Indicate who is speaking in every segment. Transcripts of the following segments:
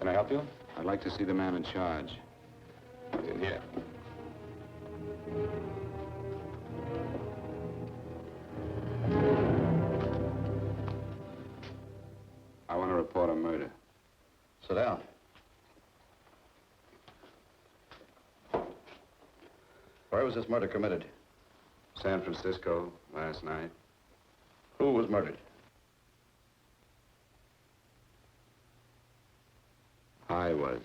Speaker 1: Can I help you?
Speaker 2: I'd like to see the man in charge.
Speaker 1: He's in here.
Speaker 2: I want to report a murder.
Speaker 3: Sit down. Where was this murder committed?
Speaker 2: San Francisco, last night.
Speaker 3: Who was murdered?
Speaker 2: I was.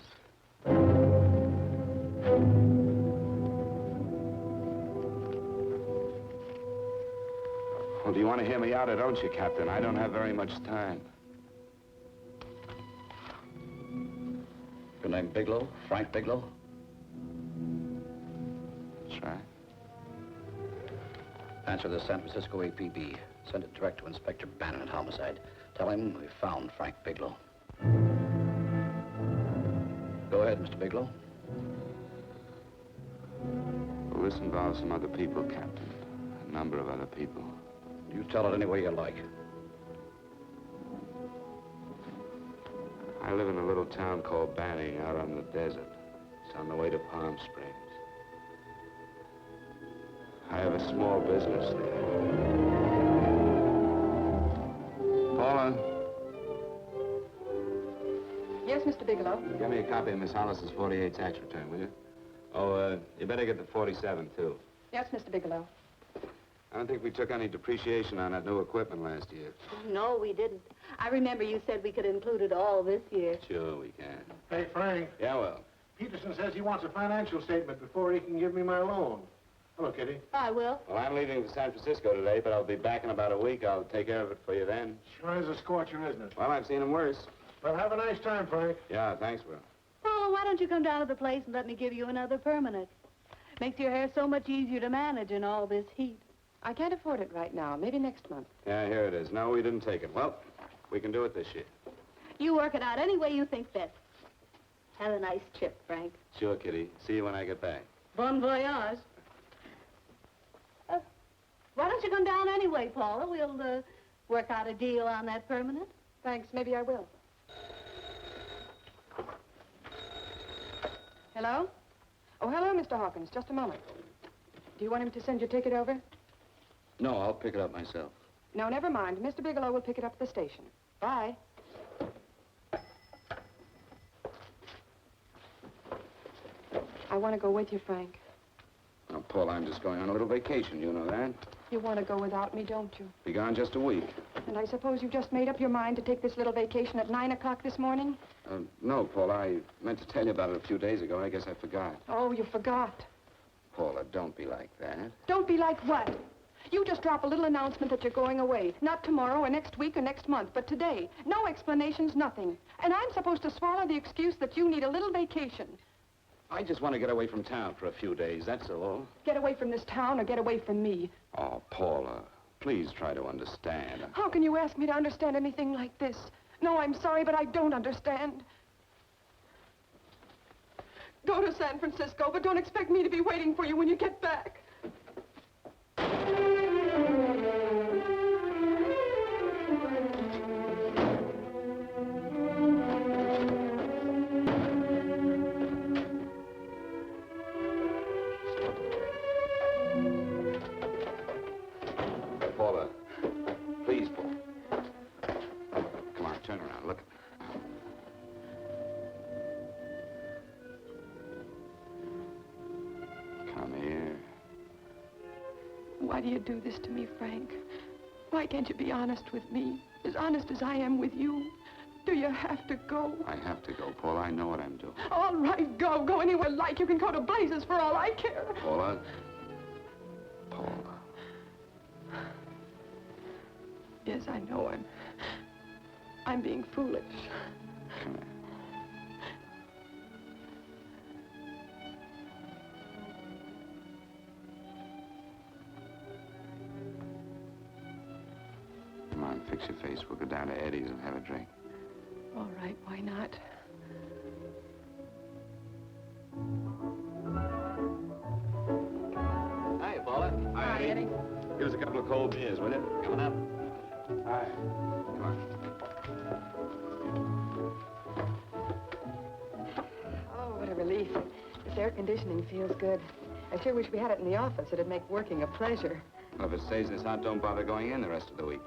Speaker 2: Well, do you want to hear me out or don't you, Captain? I don't have very much time.
Speaker 3: Your name Bigelow? Frank Bigelow?
Speaker 2: That's right.
Speaker 3: Answer the San Francisco APB. Send it direct to Inspector Bannon at Homicide. Tell him we found Frank Bigelow. Go ahead, Mr. Bigelow.
Speaker 2: Well, this involves some other people, Captain. A number of other people.
Speaker 3: You tell it any way you like.
Speaker 2: I live in a little town called Banning out on the desert. It's on the way to Palm Springs. I have a small business there. Paula?
Speaker 4: Yes, Mr. Bigelow?
Speaker 2: Give me a copy of Miss Hollis's 48 tax return, will you? Oh, you better get the 47, too.
Speaker 4: Yes, Mr. Bigelow.
Speaker 2: I don't think we took any depreciation on that new equipment last year.
Speaker 5: No, we didn't. I remember you said we could include it all this year.
Speaker 2: Sure we can.
Speaker 6: Hey, Frank.
Speaker 2: Yeah, well.
Speaker 6: Peterson says he wants a financial statement before he can give me my loan. Hello, Kitty.
Speaker 5: I will.
Speaker 2: Well, I'm leaving for San Francisco today, but I'll be back in about a week. I'll take care of it for you then.
Speaker 6: Sure is a scorcher, isn't it?
Speaker 2: Well, I've seen him worse.
Speaker 6: Well, have a nice time, Frank.
Speaker 2: Yeah, thanks, Will.
Speaker 5: Oh, why don't you come down to the place and let me give you another permanent? Makes your hair so much easier to manage in all this heat.
Speaker 4: I can't afford it right now. Maybe next month.
Speaker 2: Yeah, here it is. No, we didn't take it. Well, we can do it this year.
Speaker 5: You work it out any way you think best. Have a nice trip, Frank.
Speaker 2: Sure, Kitty. See you when I get back.
Speaker 5: Bon voyage. Why don't you come down anyway, Paula? We'll work out a deal on that permanent.
Speaker 4: Thanks. Maybe I will. Hello? Oh, hello, Mr. Hawkins. Just a moment. Do you want him to send your ticket over?
Speaker 3: No, I'll pick it up myself.
Speaker 4: No, never mind. Mr. Bigelow will pick it up at the station. Bye. I want to go with you, Frank.
Speaker 2: Now, Paul, I'm just going on a little vacation. You know that?
Speaker 4: You want to go without me, don't you?
Speaker 2: Be gone just a week.
Speaker 4: And I suppose you've just made up your mind to take this little vacation at 9 o'clock this morning?
Speaker 2: No, Paul, I meant to tell you about it a few days ago. I guess I forgot.
Speaker 4: Oh, you forgot.
Speaker 2: Paula, don't be like that.
Speaker 4: Don't be like what? You just drop a little announcement that you're going away. Not tomorrow or next week or next month, but today. No explanations, nothing. And I'm supposed to swallow the excuse that you need a little vacation.
Speaker 2: I just want to get away from town for a few days, that's all.
Speaker 4: Get away from this town or get away from me.
Speaker 2: Oh, Paula, please try to understand.
Speaker 4: How can you ask me to understand anything like this? No, I'm sorry, but I don't understand. Go to San Francisco, but don't expect me to be waiting for you when you get back.
Speaker 2: Paula, please, Paula. Come on, turn around, look. Come here.
Speaker 4: Why do you do this to me, Frank? Why can't you be honest with me? As honest as I am with you? Do you have to go?
Speaker 2: I have to go, Paula. I know what I'm doing.
Speaker 4: All right, go. Go anywhere you like. You can go to blazes for all I care.
Speaker 2: Paula. Paula.
Speaker 4: Yes, I know. I'm being foolish.
Speaker 2: Come here. Come on, fix your face. We'll go down to Eddie's and have a drink.
Speaker 4: All right, why not?
Speaker 3: Hi, Paula.
Speaker 2: Hi,
Speaker 4: Eddie.
Speaker 2: Give us a couple of cold beers, will you?
Speaker 3: Coming up.
Speaker 2: Hi. Come on.
Speaker 4: air conditioning feels good. I sure wish we had it in the office. It'd make working a pleasure.
Speaker 2: Well, if it stays this hot, don't bother going in the rest of the week.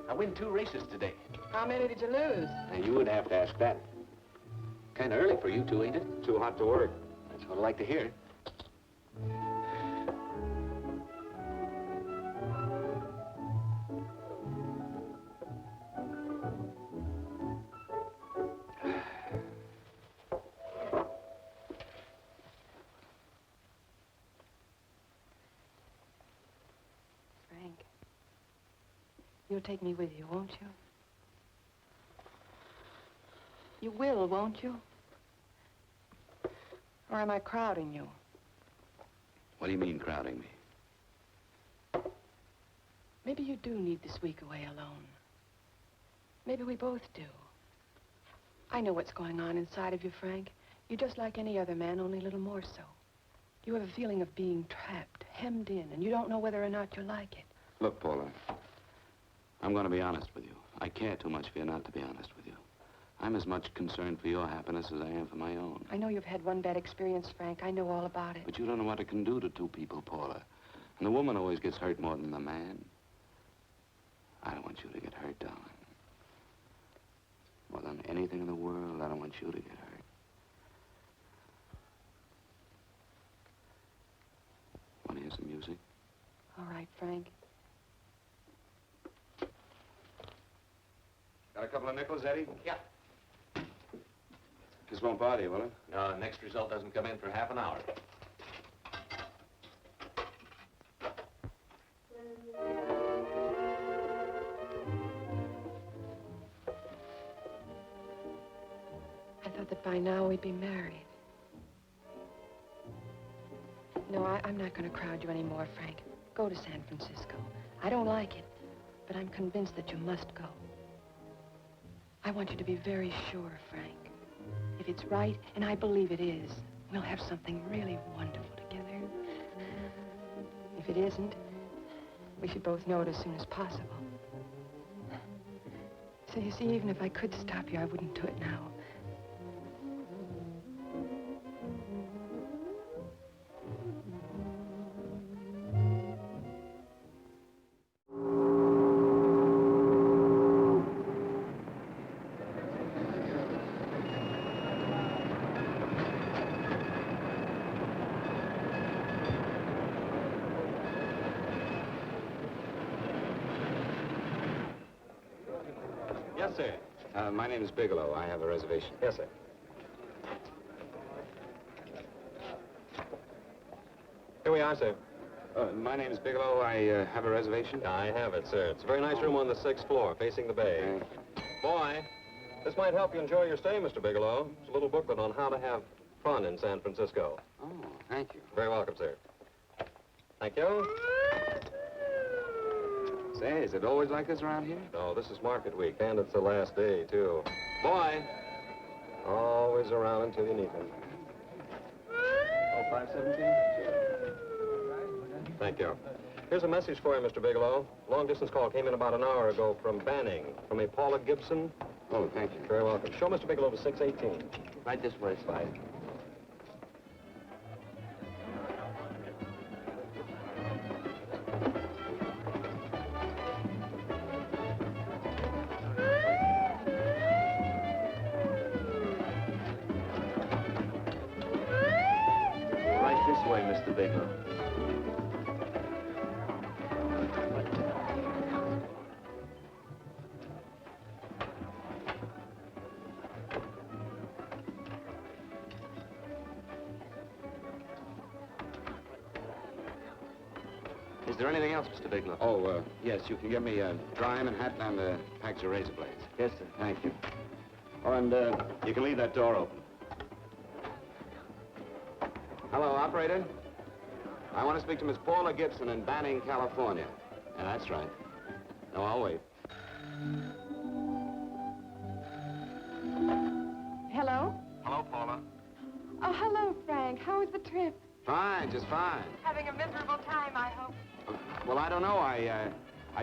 Speaker 1: I win 2 races today.
Speaker 4: How many did you lose?
Speaker 1: Now, you would have to ask that. Kind of early for you two, ain't it?
Speaker 2: Too hot to work.
Speaker 1: That's what I like to hear.
Speaker 4: Frank, you'll take me with you, won't you? You will, won't you? Or am I crowding you?
Speaker 2: What do you mean, crowding me?
Speaker 4: Maybe you do need this week away alone. Maybe we both do. I know what's going on inside of you, Frank. You're just like any other man, only a little more so. You have a feeling of being trapped, hemmed in, and you don't know whether or not you like it.
Speaker 2: Look, Paula, I'm going to be honest with you. I care too much for you not to be honest with you. I'm as much concerned for your happiness as I am for my own.
Speaker 4: I know you've had one bad experience, Frank. I know all about it.
Speaker 2: But you don't know what it can do to 2 people, Paula. And the woman always gets hurt more than the man. I don't want you to get hurt, darling. More than anything in the world, I don't want you to get hurt. Want to hear some music?
Speaker 4: All right, Frank.
Speaker 2: Got a couple of nickels, Eddie?
Speaker 1: Yeah.
Speaker 2: This won't bother you, will it?
Speaker 1: No, next result doesn't come in for half an hour.
Speaker 4: I thought that by now we'd be married. No, I'm not going to crowd you anymore, Frank. Go to San Francisco. I don't like it, but I'm convinced that you must go. I want you to be very sure, Frank. If it's right, and I believe it is, we'll have something really wonderful together. If it isn't, we should both know it as soon as possible. So you see, even if I could stop you, I wouldn't do it now.
Speaker 1: Yes, sir.
Speaker 2: My name is Bigelow. I have a reservation.
Speaker 1: Yes, sir. Here we are, sir.
Speaker 2: My name is Bigelow. I have a reservation.
Speaker 1: I have it, sir. It's a very nice room on the 6th floor, facing the bay. Boy, this might help you enjoy your stay, Mr. Bigelow. It's a little booklet on how to have fun in San Francisco.
Speaker 2: Oh, thank you.
Speaker 1: Very welcome, sir. Thank you.
Speaker 2: Say, is it always like this around here?
Speaker 1: No, this is market week, and it's the last day, too. Boy, always around until you need him.
Speaker 2: Oh, 517?
Speaker 1: Thank you. Here's a message for you, Mr. Bigelow. Long-distance call came in about an hour ago from Banning, from a Paula Gibson.
Speaker 2: Oh, thank you.
Speaker 1: Very welcome. Show Mr. Bigelow to 618.
Speaker 2: Right this way, Slide.
Speaker 1: Right this way, Mr. Bigelow.
Speaker 2: Is there anything else, Mr. Bigelow? Oh, yes, you can get me a dry Manhattan and a package of razor blades.
Speaker 1: Yes, sir.
Speaker 2: Thank you. Oh, and you can leave that door open. Hello, operator. I want to speak to Miss Paula Gibson in Banning, California. Yeah, that's right. No, I'll wait.
Speaker 4: Hello?
Speaker 2: Hello, Paula.
Speaker 4: Oh, hello, Frank. How was the trip?
Speaker 2: Fine, just fine.
Speaker 4: Having a miserable time, I hope.
Speaker 2: Well, I don't know. I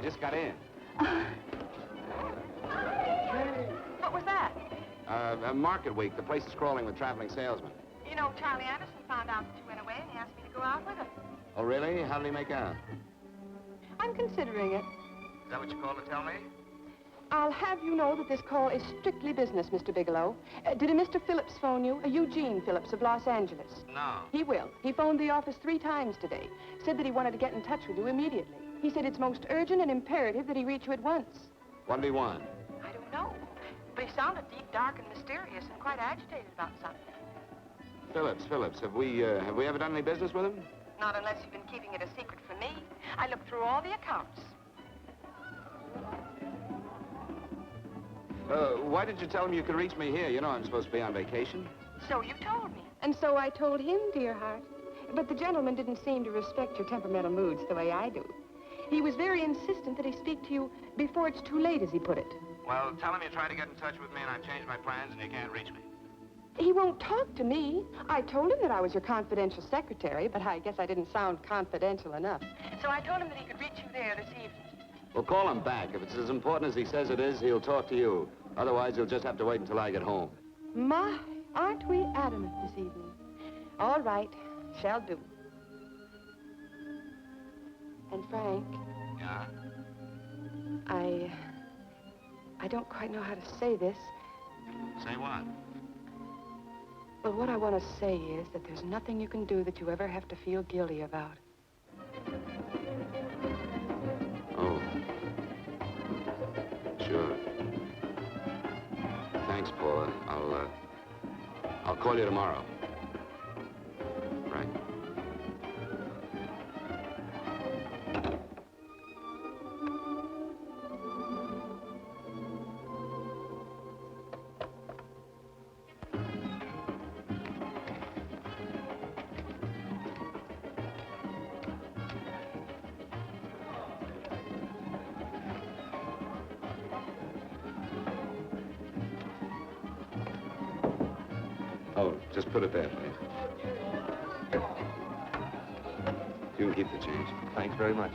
Speaker 2: just got in.
Speaker 4: What was that?
Speaker 2: Market week. The place is crawling with traveling salesmen.
Speaker 4: You know, Charlie Anderson found out that you went away, and he asked me to go out with him.
Speaker 2: Oh, really? How did he make out?
Speaker 4: I'm considering it.
Speaker 2: Is that what you called to tell me?
Speaker 4: I'll have you know that this call is strictly business, Mr. Bigelow. Did a Mr. Phillips phone you? A Eugene Phillips of Los Angeles.
Speaker 2: No.
Speaker 4: He will. He phoned the office 3 times today. Said that he wanted to get in touch with you immediately. He said it's most urgent and imperative that he reach you at once.
Speaker 2: What did he want?
Speaker 4: I don't know. But he sounded deep, dark, and mysterious, and quite agitated about something.
Speaker 2: Phillips. Have we ever done any business with him?
Speaker 4: Not unless you've been keeping it a secret from me. I looked through all the accounts.
Speaker 2: Why did you tell him you could reach me here? You know I'm supposed to be on vacation.
Speaker 4: So you told me. And so I told him, dear heart. But the gentleman didn't seem to respect your temperamental moods the way I do. He was very insistent that he speak to you before it's too late, as he put it.
Speaker 2: Well, tell him you tried to get in touch with me and I've changed my plans and you can't reach me.
Speaker 4: He won't talk to me. I told him that I was your confidential secretary, but I guess I didn't sound confidential enough. So I told him that he could reach you there this evening.
Speaker 2: Well, call him back. If it's as important as he says it is, he'll talk to you. Otherwise, he'll just have to wait until I get home.
Speaker 4: My, aren't we adamant this evening? All right, shall do. And Frank,
Speaker 2: Yeah?
Speaker 4: I don't quite know how to say this.
Speaker 2: Say what?
Speaker 4: Well, what I want to say is that there's nothing you can do that you ever have to feel guilty about.
Speaker 2: Oh. Sure. Thanks, Paula. I'll call you tomorrow. Frank. Oh, just put it there, please. You can keep the change.
Speaker 7: Thanks very much.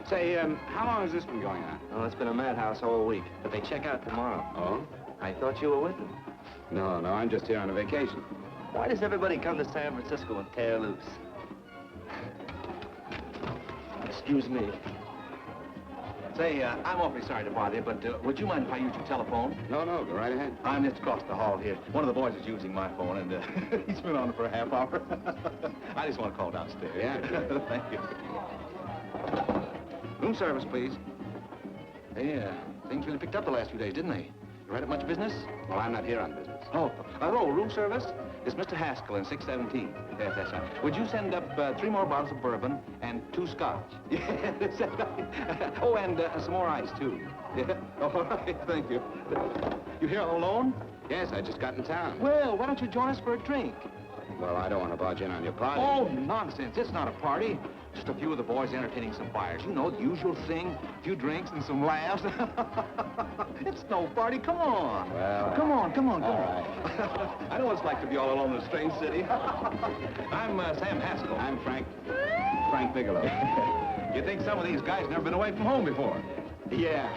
Speaker 2: Say, how long has this been going on?
Speaker 7: Oh, it's been a madhouse all week, but they check out tomorrow.
Speaker 2: Oh?
Speaker 7: I thought you were with them.
Speaker 2: No, I'm just here on a vacation.
Speaker 7: Why does everybody come to San Francisco and tear loose? Excuse me. Say, I'm awfully sorry to bother you, but would you mind if I use your telephone?
Speaker 2: No, go right ahead.
Speaker 7: I'm just across the hall here. One of the boys is using my phone, and he's been on it for a half hour. I just want to call downstairs.
Speaker 2: Yeah.
Speaker 7: Thank you. Room service, please. Hey, things really picked up the last few days, didn't they? You right at much business?
Speaker 2: Well, I'm not here on business.
Speaker 7: Oh, hello, room service? It's Mr. Haskell in 617. Yes, that's right. Would you send up 3 more bottles of bourbon and 2 scotch? Yes, oh, and some more ice, too. Yeah, all right, thank you. You here all alone?
Speaker 2: Yes, I just got in town.
Speaker 7: Well, why don't you join us for a drink?
Speaker 2: Well, I don't want to barge in on your party.
Speaker 7: Oh, nonsense. It's not a party. Just a few of the boys entertaining some buyers. You know, the usual thing. A few drinks and some laughs. It's no party. Come on.
Speaker 2: Well,
Speaker 7: come on.
Speaker 2: All right.
Speaker 7: I know what it's like to be all alone in a strange city. I'm Sam Haskell.
Speaker 2: I'm Frank Bigelow.
Speaker 7: You think some of these guys never been away from home before?
Speaker 2: Yeah.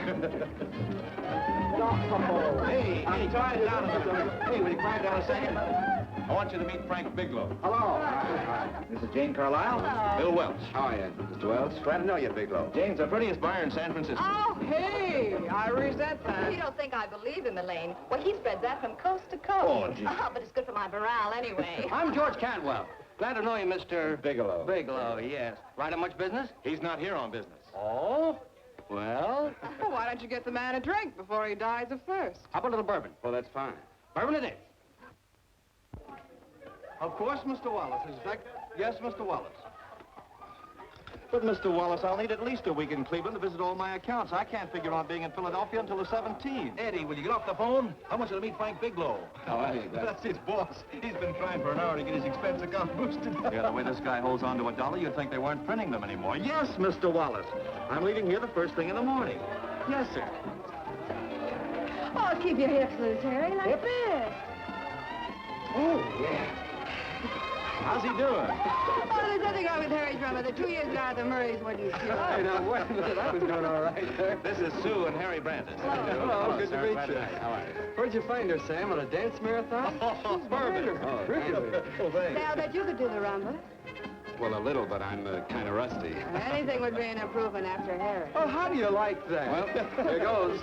Speaker 7: Hey, quiet down a minute. Hey, will you quiet down a second? I want you to meet Frank Bigelow.
Speaker 2: Hello.
Speaker 7: This is Jane Carlisle.
Speaker 5: Hello.
Speaker 7: Bill Welch.
Speaker 2: How are you, Mr. Welch? Glad to know you, Bigelow.
Speaker 7: Jane's the prettiest buyer in San Francisco.
Speaker 5: Oh, hey, I resent that.
Speaker 8: You don't think I believe him, Elaine? Well, he spreads that from coast to coast.
Speaker 7: Oh, gee.
Speaker 8: But it's good for my morale anyway.
Speaker 9: I'm George Cantwell. Glad to know you, Mr.
Speaker 2: Bigelow.
Speaker 9: Bigelow, yes. Right on much business?
Speaker 7: He's not here on business.
Speaker 9: Oh? Well,
Speaker 5: Well, why don't you get the man a drink before he dies of thirst?
Speaker 9: how about a little bourbon?
Speaker 2: Well, that's fine.
Speaker 9: Bourbon it is.
Speaker 6: Of course, Mr. Wallace. Yes, Mr. Wallace. But, Mr. Wallace, I'll need at least a week in Cleveland to visit all my accounts. I can't figure on being in Philadelphia until the 17th.
Speaker 7: Eddie, will you get off the phone? I want you to meet Frank Bigelow.
Speaker 2: How are you?
Speaker 7: That's his boss. He's been trying for an hour to get his expense account boosted. Yeah, the way this guy holds on to $1, you'd think they weren't printing them anymore.
Speaker 6: Yes, Mr. Wallace. I'm leaving here the first thing in the morning. Yes, sir.
Speaker 5: Oh, keep your hips loose, Harry, like this.
Speaker 6: Oh, yeah.
Speaker 7: How's he doing?
Speaker 8: Oh, there's nothing wrong with Harry Drummer. The 2 years down at the Murrays wouldn't cure.
Speaker 7: Hey, now, wait a minute. I was doing all right. This is Sue and Harry Brandis.
Speaker 6: Hello, good to
Speaker 7: sir.
Speaker 6: meet
Speaker 7: Glad
Speaker 6: you.
Speaker 7: How are you?
Speaker 6: Where'd you find her, Sam? On a dance marathon?
Speaker 7: Oh,
Speaker 6: Bourbon.
Speaker 7: Oh,
Speaker 6: Really?
Speaker 7: Oh, thanks.
Speaker 8: Say, I'll bet you could do the rumba.
Speaker 2: Well, a little, but I'm kind of rusty.
Speaker 8: Anything would be an improvement after Harry.
Speaker 6: Oh, how do you like that?
Speaker 2: Well,
Speaker 6: here goes.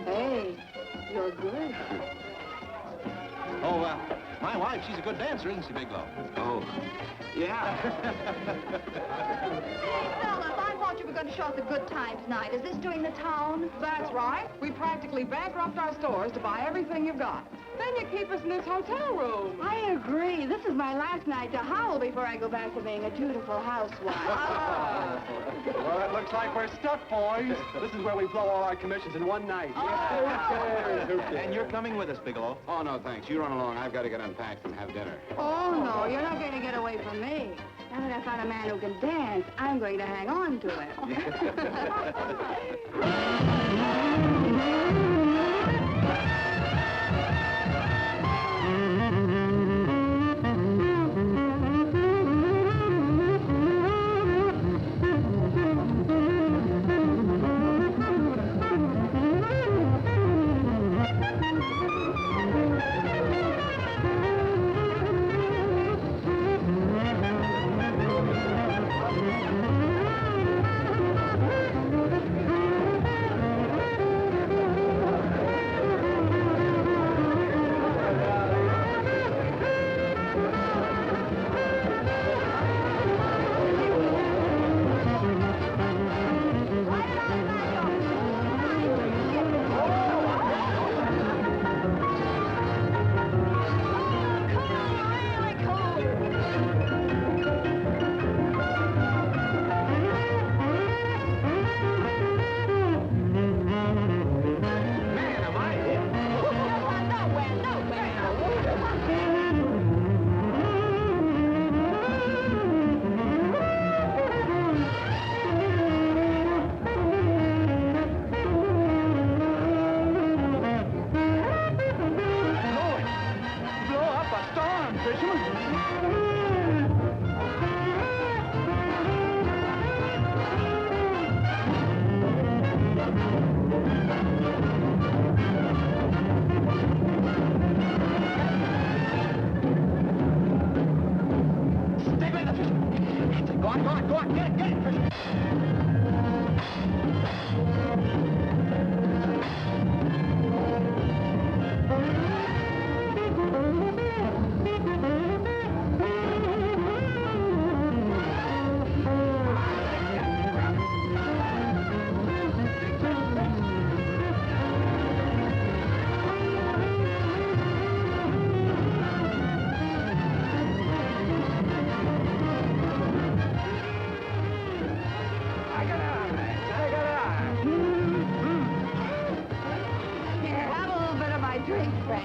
Speaker 8: Hey, you're good.
Speaker 7: Oh, my wife, she's a good dancer, isn't she, Bigelow?
Speaker 2: Oh, yeah.
Speaker 8: Hey, fellas, I thought you were going to show us a good time tonight. Is this doing the town?
Speaker 10: That's right. We practically bankrupt our stores to buy everything you've got. Then you keep us in this hotel room.
Speaker 8: I agree. This is my last night to howl before I go back to being a dutiful housewife.
Speaker 6: Well, it looks like we're stuck, boys. This is where we blow all our commissions in one night.
Speaker 7: And you're coming with us, Bigelow.
Speaker 2: Oh, no, thanks. You run along. I've got to get unpacked and have dinner.
Speaker 8: Oh, no, you're not going to get away from me. Now that I found a man who can dance, I'm going to hang on to him.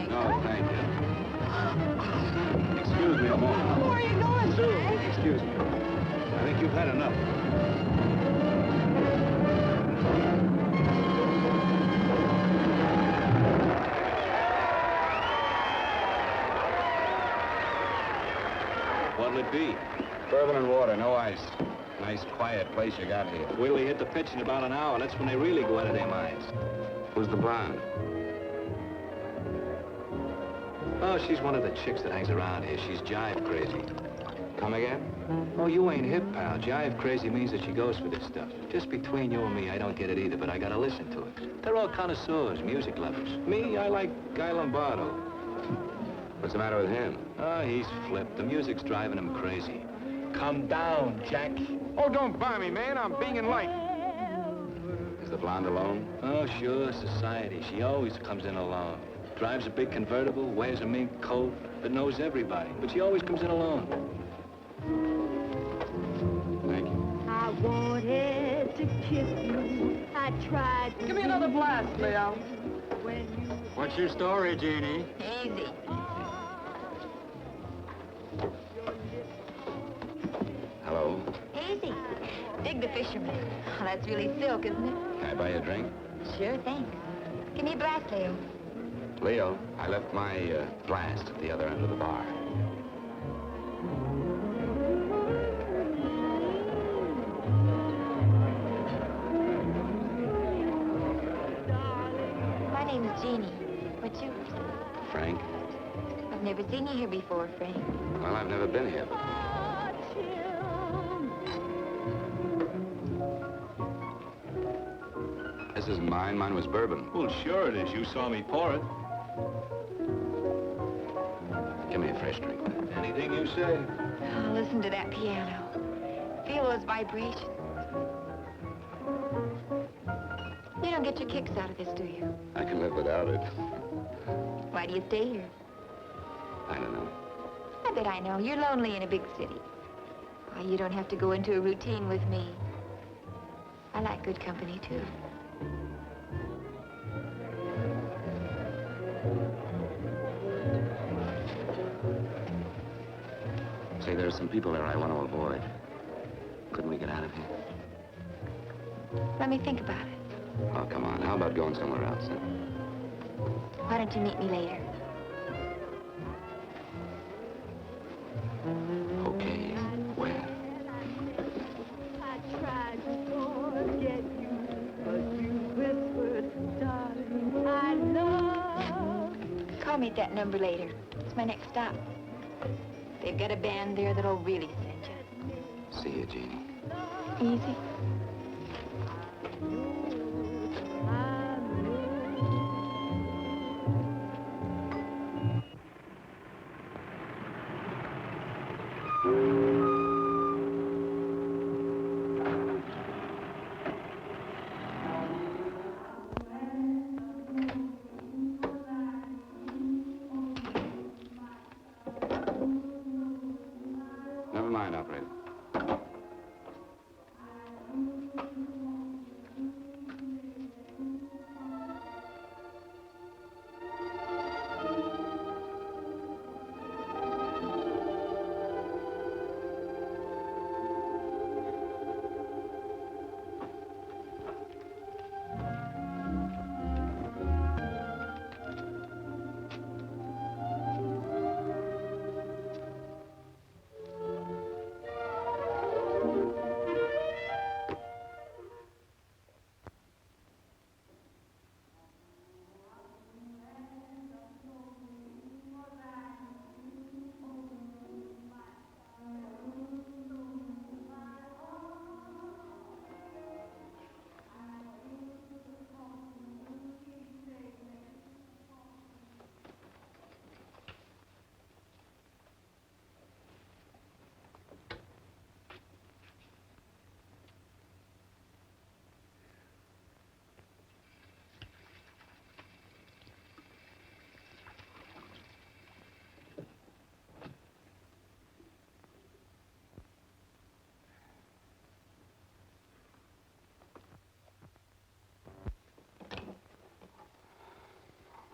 Speaker 2: No, thank you. Excuse me a moment.
Speaker 8: Where are you going, Frank?
Speaker 2: Excuse me. I think you've had enough. What'll it be? Bourbon and water, no ice. Nice, quiet place you got here.
Speaker 7: Wait till they hit the pitch in about an hour. That's when they really go out of their minds.
Speaker 2: Who's the blonde?
Speaker 7: Oh, she's one of the chicks that hangs around here. She's jive crazy.
Speaker 2: Come again?
Speaker 7: Oh, you ain't hip, pal. Jive crazy means that she goes for this stuff. Just between you and me, I don't get it either, but I gotta listen to it. They're all connoisseurs, music lovers. Me, I like Guy Lombardo.
Speaker 2: What's the matter with him?
Speaker 7: Oh, he's flipped. The music's driving him crazy.
Speaker 6: Calm down, Jack.
Speaker 11: Oh, don't buy me, man. I'm being light.
Speaker 2: Is the blonde alone?
Speaker 7: Oh, sure, society. She always comes in alone. Drives a big convertible, wears a mink coat, but knows everybody. But she always comes in alone.
Speaker 2: Thank you.
Speaker 5: I wanted to kiss you. I tried to.
Speaker 10: Give me another blast, Leo.
Speaker 5: When you
Speaker 11: What's your story, Jeannie?
Speaker 8: Easy.
Speaker 2: Hello.
Speaker 8: Easy. Dig the fisherman. Oh, that's really silk, isn't it?
Speaker 2: Can I buy you a drink?
Speaker 8: Sure thing. Give me a blast, Leo.
Speaker 2: Leo, I left my glass at the other end of the bar.
Speaker 12: My name is Jeannie. What's yours?
Speaker 2: Frank?
Speaker 12: I've never seen you here before, Frank.
Speaker 2: Well, I've never been here. This is mine. Mine was bourbon.
Speaker 6: Well, sure it is. You saw me pour it.
Speaker 2: Give me a fresh drink.
Speaker 6: Anything you say.
Speaker 12: Oh, listen to that piano. Feel those vibrations. You don't get your kicks out of this, do you?
Speaker 2: I can live without it.
Speaker 12: Why do you stay here?
Speaker 2: I don't know.
Speaker 12: I bet I know. You're lonely in a big city. Why, you don't have to go into a routine with me. I like good company, too.
Speaker 2: Say, there are some people there I want to avoid. Couldn't we get out of here?
Speaker 12: Let me think about it.
Speaker 2: Oh, come on. How about going somewhere else? Huh?
Speaker 12: Why don't you meet me later?
Speaker 2: Okay. Where?
Speaker 5: I tried to forget you, but you whispered, darling, I love.
Speaker 12: Call me at that number later. It's my next stop. They've got a band there that'll really send you.
Speaker 2: See you, Jeannie.
Speaker 12: Easy.
Speaker 2: Never mind, operator.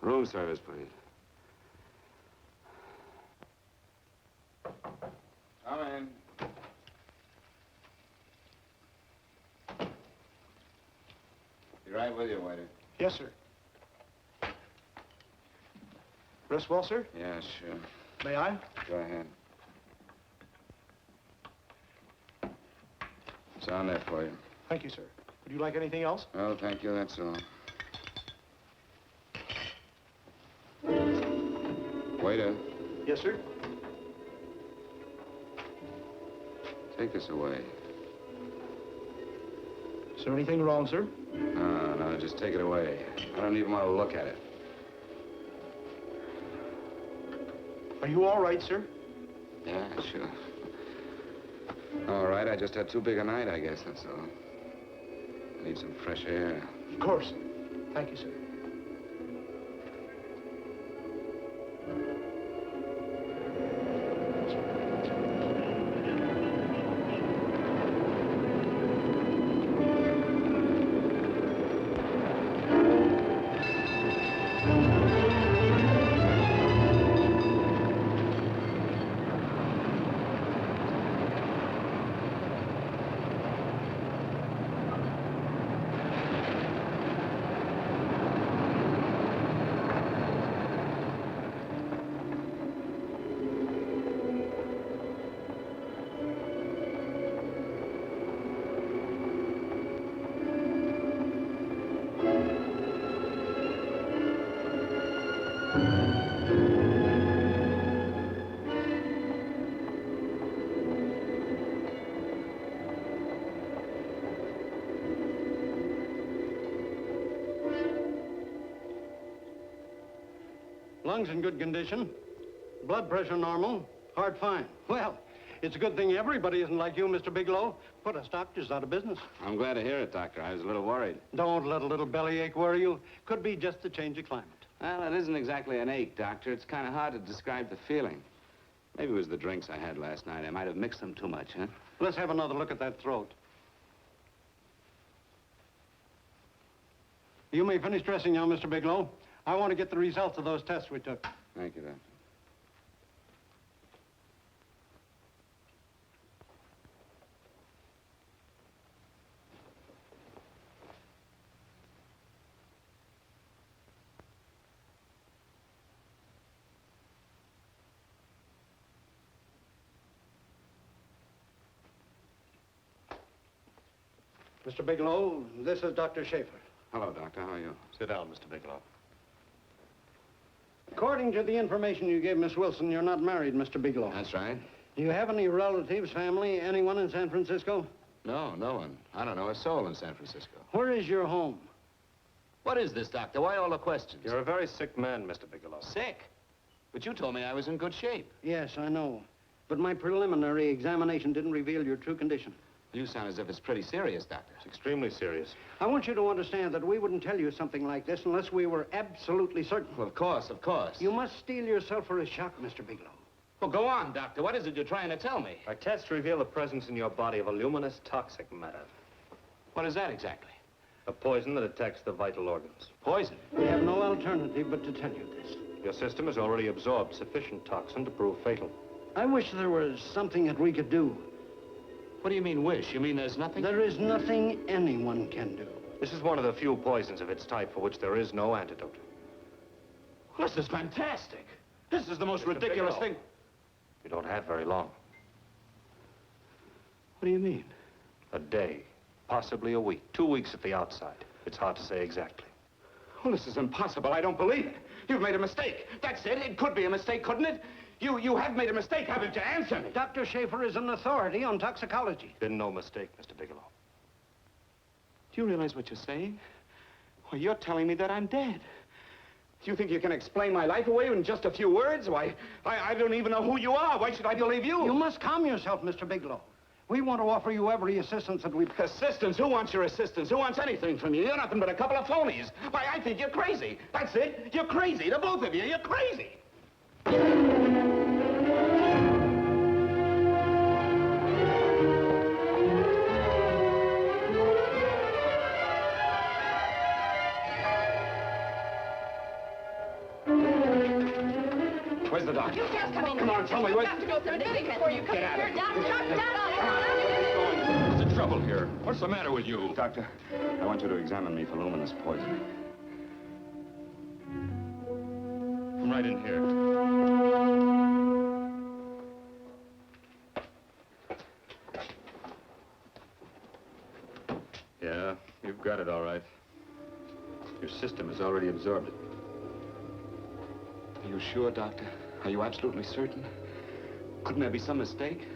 Speaker 2: Room service, please. Come in. Be right with you, waiter.
Speaker 6: Yes, sir. Rest well, sir?
Speaker 2: Yeah, sure.
Speaker 6: May I?
Speaker 2: Go ahead. It's on there for you.
Speaker 6: Thank you, sir. Would you like anything else?
Speaker 2: Oh, thank you, that's all. Waiter,
Speaker 6: Yes, sir.
Speaker 2: take this away.
Speaker 6: Is there anything wrong, sir?
Speaker 2: No, just take it away. I don't even want to look at it.
Speaker 6: Are you all right, sir?
Speaker 2: Yeah, sure. All right, I just had too big a night, I guess, that's all. I need some fresh air.
Speaker 6: Of course. Thank you, sir.
Speaker 13: Lungs in good condition. Blood pressure normal. Heart fine. Well, it's a good thing everybody isn't like you, Mr. Bigelow. Put us doctors out of business.
Speaker 2: I'm glad to hear it, Doctor. I was a little worried.
Speaker 13: Don't let a little bellyache worry you. Could be just the change of climate.
Speaker 2: Well, it isn't exactly an ache, Doctor. It's kind of hard to describe the feeling. Maybe it was the drinks I had last night. I might have mixed them too much, huh?
Speaker 13: Let's have another look at that throat. You may finish dressing now, Mr. Bigelow. I want to get the results of those tests we took.
Speaker 2: Thank you, Doctor.
Speaker 13: Mr. Bigelow, this is Dr. Schaefer.
Speaker 2: Hello, Doctor. How are you?
Speaker 6: Sit down, Mr. Bigelow.
Speaker 13: According to the information you gave Miss Wilson, you're not married, Mr. Bigelow.
Speaker 2: That's right.
Speaker 13: Do you have any relatives, family, anyone in San Francisco?
Speaker 2: No, no one. I don't know a soul in San Francisco.
Speaker 13: Where is your home?
Speaker 2: What is this, Doctor? Why all the questions?
Speaker 6: You're a very sick man, Mr. Bigelow.
Speaker 2: Sick? But you told me I was in good shape.
Speaker 13: Yes, I know. But my preliminary examination didn't reveal your true condition.
Speaker 2: You sound as if it's pretty serious, Doctor.
Speaker 6: It's extremely serious.
Speaker 13: I want you to understand that we wouldn't tell you something like this unless we were absolutely certain.
Speaker 2: Well, of course, of course.
Speaker 13: You must steel yourself for a shock, Mr. Bigelow.
Speaker 2: Well, go on, Doctor. What is it you're trying to tell me?
Speaker 6: Our tests reveal the presence in your body of a luminous toxic matter.
Speaker 2: What is that exactly?
Speaker 6: A poison that attacks the vital organs.
Speaker 2: Poison?
Speaker 13: We have no alternative but to tell you this.
Speaker 6: Your system has already absorbed sufficient toxin to prove fatal.
Speaker 13: I wish there was something that we could do.
Speaker 2: What do you mean, wish? You mean there's nothing?
Speaker 13: There is nothing anyone can do.
Speaker 6: This is one of the few poisons of its type for which there is no antidote.
Speaker 2: Well, this is fantastic. This is the most ridiculous thing.
Speaker 6: You don't have very long.
Speaker 2: What do you mean?
Speaker 6: A day, possibly a week, 2 weeks at the outside. It's hard to say exactly.
Speaker 2: Well, this is impossible. I don't believe it. You've made a mistake. That's it. It could be a mistake, couldn't it? You have made a mistake, haven't you? Answer me.
Speaker 13: Dr. Schaefer is an authority on toxicology.
Speaker 6: Been no mistake, Mr. Bigelow.
Speaker 2: Do you realize what you're saying? Well, you're telling me that I'm dead. Do you think you can explain my life away in just a few words? Why, I don't even know who you are. Why should I believe you?
Speaker 13: You must calm yourself, Mr. Bigelow. We want to offer you every assistance that we...
Speaker 2: Assistance? Who wants your assistance? Who wants anything from you? You're nothing but a couple of phonies. Why, I think you're crazy. That's it. You're crazy. The both of you. You're crazy. Where's the doctor?
Speaker 12: You just come in.
Speaker 2: Come on, tell me.
Speaker 12: You have to go through the thing before you come
Speaker 2: Get out
Speaker 12: here.
Speaker 2: of
Speaker 12: Doctor,
Speaker 2: here.
Speaker 12: doctor.
Speaker 11: What's the trouble here? What's the matter with you?
Speaker 2: Doctor, I want you to examine me for luminous poison.
Speaker 6: Come right in here. Yeah, you've got it all right. Your system has already absorbed it.
Speaker 2: Are you sure, Doctor? Are you absolutely certain? Couldn't there be some mistake?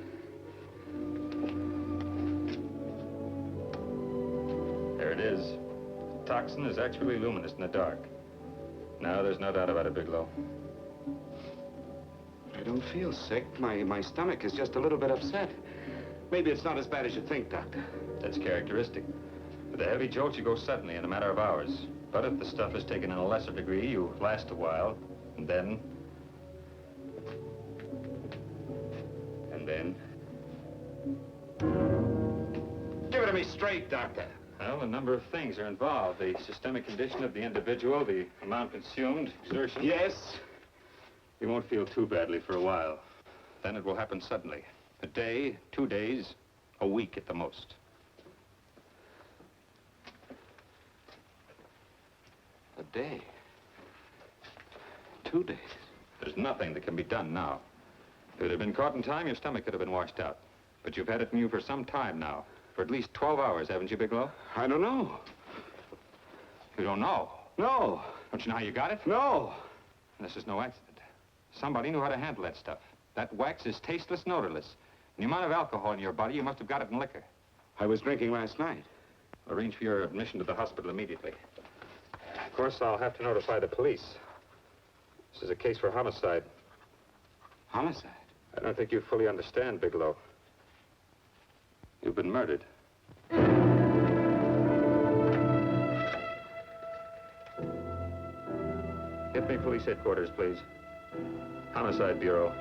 Speaker 6: There it is. The toxin is actually luminous in the dark. Now, there's no doubt about it, Bigelow.
Speaker 2: I don't feel sick. My stomach is just a little bit upset. Maybe it's not as bad as you think, Doctor.
Speaker 6: That's characteristic. With a heavy jolt, you go suddenly in a matter of hours. But if the stuff is taken in a lesser degree, you last a while, and then...
Speaker 2: Give it to me straight, Doctor.
Speaker 6: Well, a number of things are involved. The systemic condition of the individual, the amount consumed, exertion.
Speaker 2: Yes?
Speaker 6: You won't feel too badly for a while. Then it will happen suddenly. A day, 2 days, a week at the most.
Speaker 2: A day. 2 days.
Speaker 6: There's nothing that can be done now. If it had been caught in time, your stomach could have been washed out. But you've had it in you for some time now. For at least 12 hours, haven't you, Bigelow?
Speaker 2: I don't know.
Speaker 6: You don't know?
Speaker 2: No.
Speaker 6: Don't you know how you got it?
Speaker 2: No.
Speaker 11: This is no accident. Somebody knew how to handle that stuff. That wax is tasteless and odorless. And the amount of alcohol in your body, you must have got it in liquor.
Speaker 2: I was drinking last night.
Speaker 11: Arrange for your admission to the hospital immediately. Of course, I'll have to notify the police. This is a case for homicide.
Speaker 2: Homicide?
Speaker 11: I don't think you fully understand, Bigelow. You've been murdered. Get me police headquarters, please. Homicide Bureau.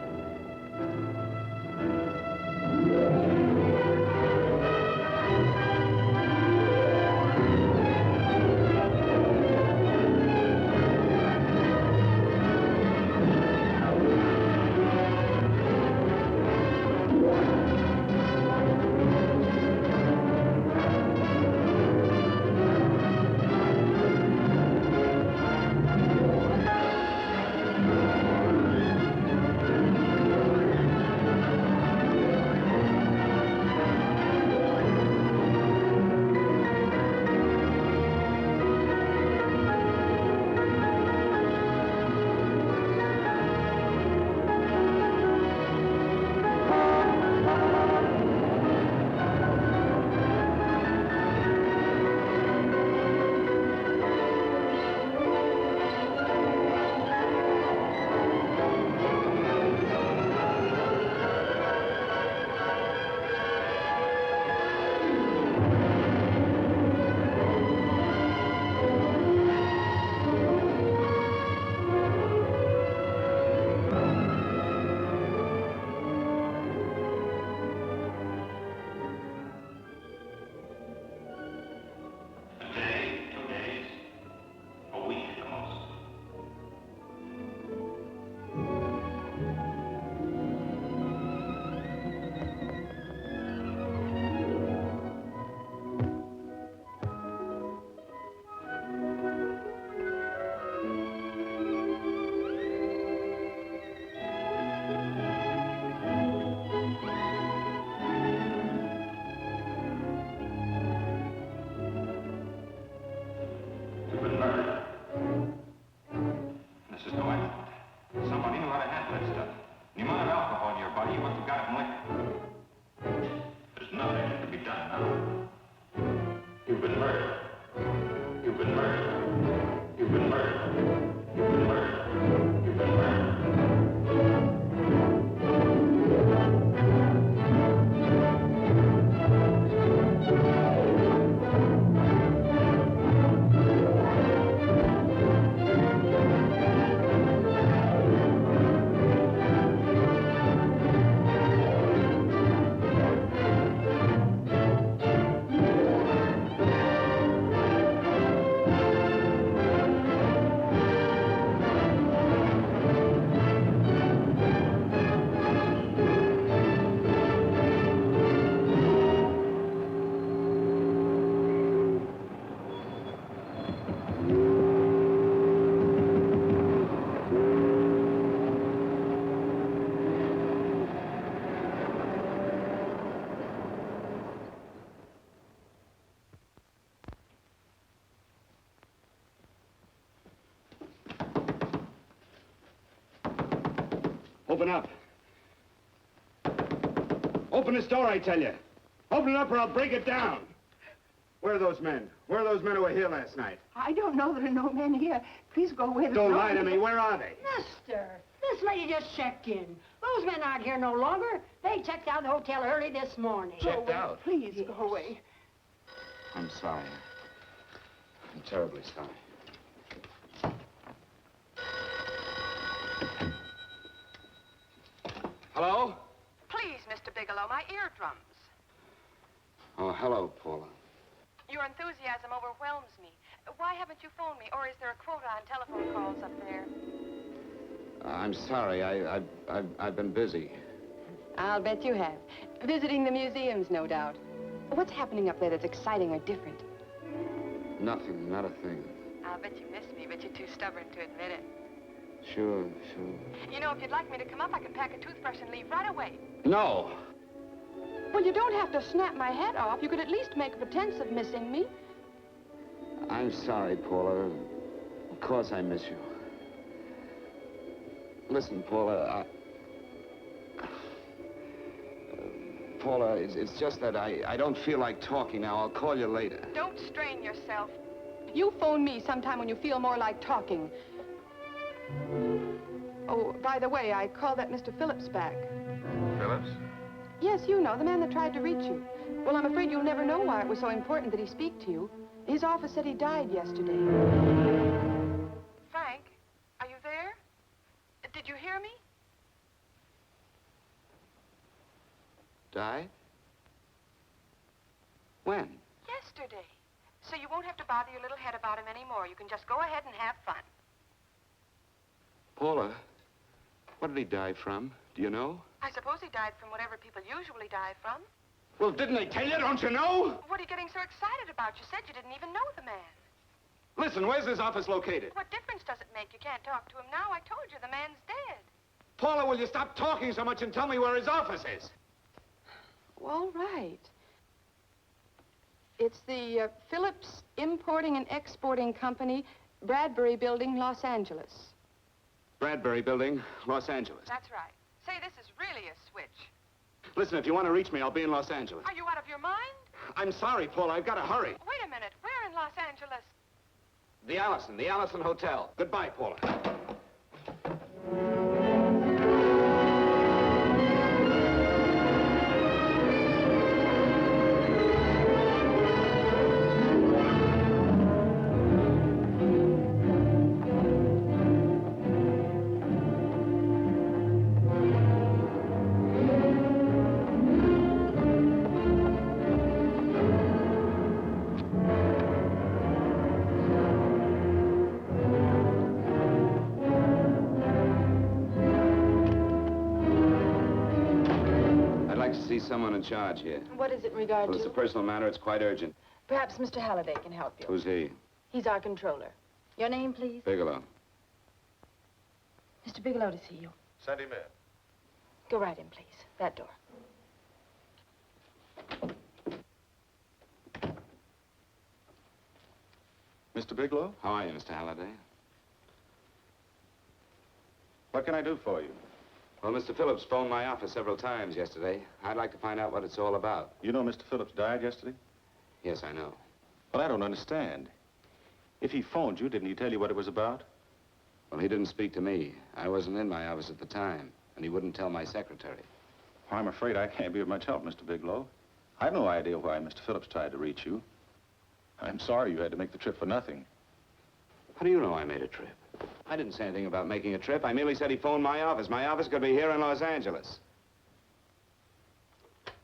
Speaker 2: Open up. Open this door, I tell you. Open it up or I'll break it down. Where are those men? Where are those men who were here last night?
Speaker 8: I don't know. There are no men here. Please go away.
Speaker 2: Don't lie to me. Where are they?
Speaker 14: Mister, this lady just checked in. Those men aren't here no longer. They checked out of the hotel early this morning.
Speaker 2: Checked out?
Speaker 8: Please go away.
Speaker 2: I'm sorry. I'm terribly sorry. Hello?
Speaker 10: Please, Mr. Bigelow, my eardrums.
Speaker 2: Oh, hello, Paula.
Speaker 10: Your enthusiasm overwhelms me. Why haven't you phoned me, or is there a quota on telephone calls up there?
Speaker 2: I'm sorry. I've been busy.
Speaker 4: I'll bet you have. Visiting the museums, no doubt. What's happening up there that's exciting or different?
Speaker 2: Nothing, not a thing.
Speaker 10: I'll bet you miss me, but you're too stubborn to admit it.
Speaker 2: Sure, sure.
Speaker 10: You know, if you'd like me to come up, I can pack a toothbrush and leave right away.
Speaker 2: No.
Speaker 4: Well, you don't have to snap my head off. You could at least make a pretense of missing me.
Speaker 2: I'm sorry, Paula. Of course I miss you. Listen, Paula, Paula, it's just that I don't feel like talking now. I'll call you later.
Speaker 10: Don't strain yourself. You phone me sometime when you feel more like talking. Oh, by the way, I called that Mr. Phillips back.
Speaker 11: Phillips?
Speaker 10: Yes, you know, the man that tried to reach you. Well, I'm afraid you'll never know why it was so important that he speak to you. His office said he died yesterday. Frank, are you there? Did you hear me?
Speaker 2: Died? When?
Speaker 10: Yesterday. So you won't have to bother your little head about him anymore. You can just go ahead and have fun.
Speaker 2: Paula, what did he die from? Do you know?
Speaker 10: I suppose he died from whatever people usually die from.
Speaker 2: Well, didn't they tell you? Don't you know?
Speaker 10: What are you getting so excited about? You said you didn't even know the man.
Speaker 2: Listen, where's his office located?
Speaker 10: What difference does it make? You can't talk to him now. I told you the man's dead.
Speaker 2: Paula, will you stop talking so much and tell me where his office is?
Speaker 10: All right. It's the Phillips Importing and Exporting Company, Bradbury Building, Los Angeles.
Speaker 2: Bradbury Building, Los Angeles.
Speaker 10: That's right. Say, this is really a switch.
Speaker 2: Listen, if you want to reach me, I'll be in Los Angeles.
Speaker 10: Are you out of your mind?
Speaker 2: I'm sorry, Paula. I've got to hurry.
Speaker 10: Wait a minute. Where in Los Angeles?
Speaker 2: The Allison Hotel. Goodbye, Paula. Someone in charge here.
Speaker 10: What is it in regard
Speaker 2: Well,
Speaker 10: to?
Speaker 2: it's a personal matter. It's quite urgent.
Speaker 10: Perhaps Mr. Halliday can help you.
Speaker 2: Who's he?
Speaker 10: He's our controller. Your name, please?
Speaker 2: Bigelow.
Speaker 10: Mr. Bigelow to see you.
Speaker 11: Send him in.
Speaker 10: Go right in, please. That door.
Speaker 11: Mr. Bigelow?
Speaker 2: How are you, Mr. Halliday?
Speaker 11: What can I do for you?
Speaker 2: Well, Mr. Phillips phoned my office several times yesterday. I'd like to find out what it's all about.
Speaker 11: You know Mr. Phillips died yesterday?
Speaker 2: Yes, I know.
Speaker 11: Well, I don't understand. If he phoned you, didn't he tell you what it was about?
Speaker 2: Well, he didn't speak to me. I wasn't in my office at the time, and he wouldn't tell my secretary.
Speaker 11: Well, I'm afraid I can't be of much help, Mr. Bigelow. I've no idea why Mr. Phillips tried to reach you. I'm sorry you had to make the trip for nothing.
Speaker 2: How do you know I made a trip? I didn't say anything about making a trip. I merely said he phoned my office. My office could be here in Los Angeles.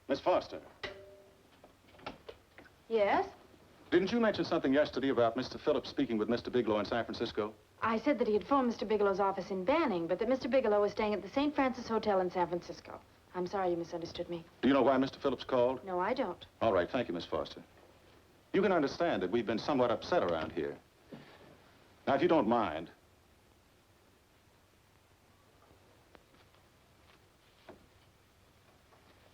Speaker 11: Miss Foster,
Speaker 5: Yes?
Speaker 11: didn't you mention something yesterday about Mr. Phillips speaking with Mr. Bigelow in San Francisco?
Speaker 15: I said that he had phoned Mr. Bigelow's office in Banning, but that Mr. Bigelow was staying at the St. Francis Hotel in San Francisco. I'm sorry you misunderstood me.
Speaker 11: Do you know why Mr. Phillips called?
Speaker 15: No, I don't.
Speaker 11: All right, thank you, Miss Foster. You can understand that we've been somewhat upset around here. Now, if you don't mind,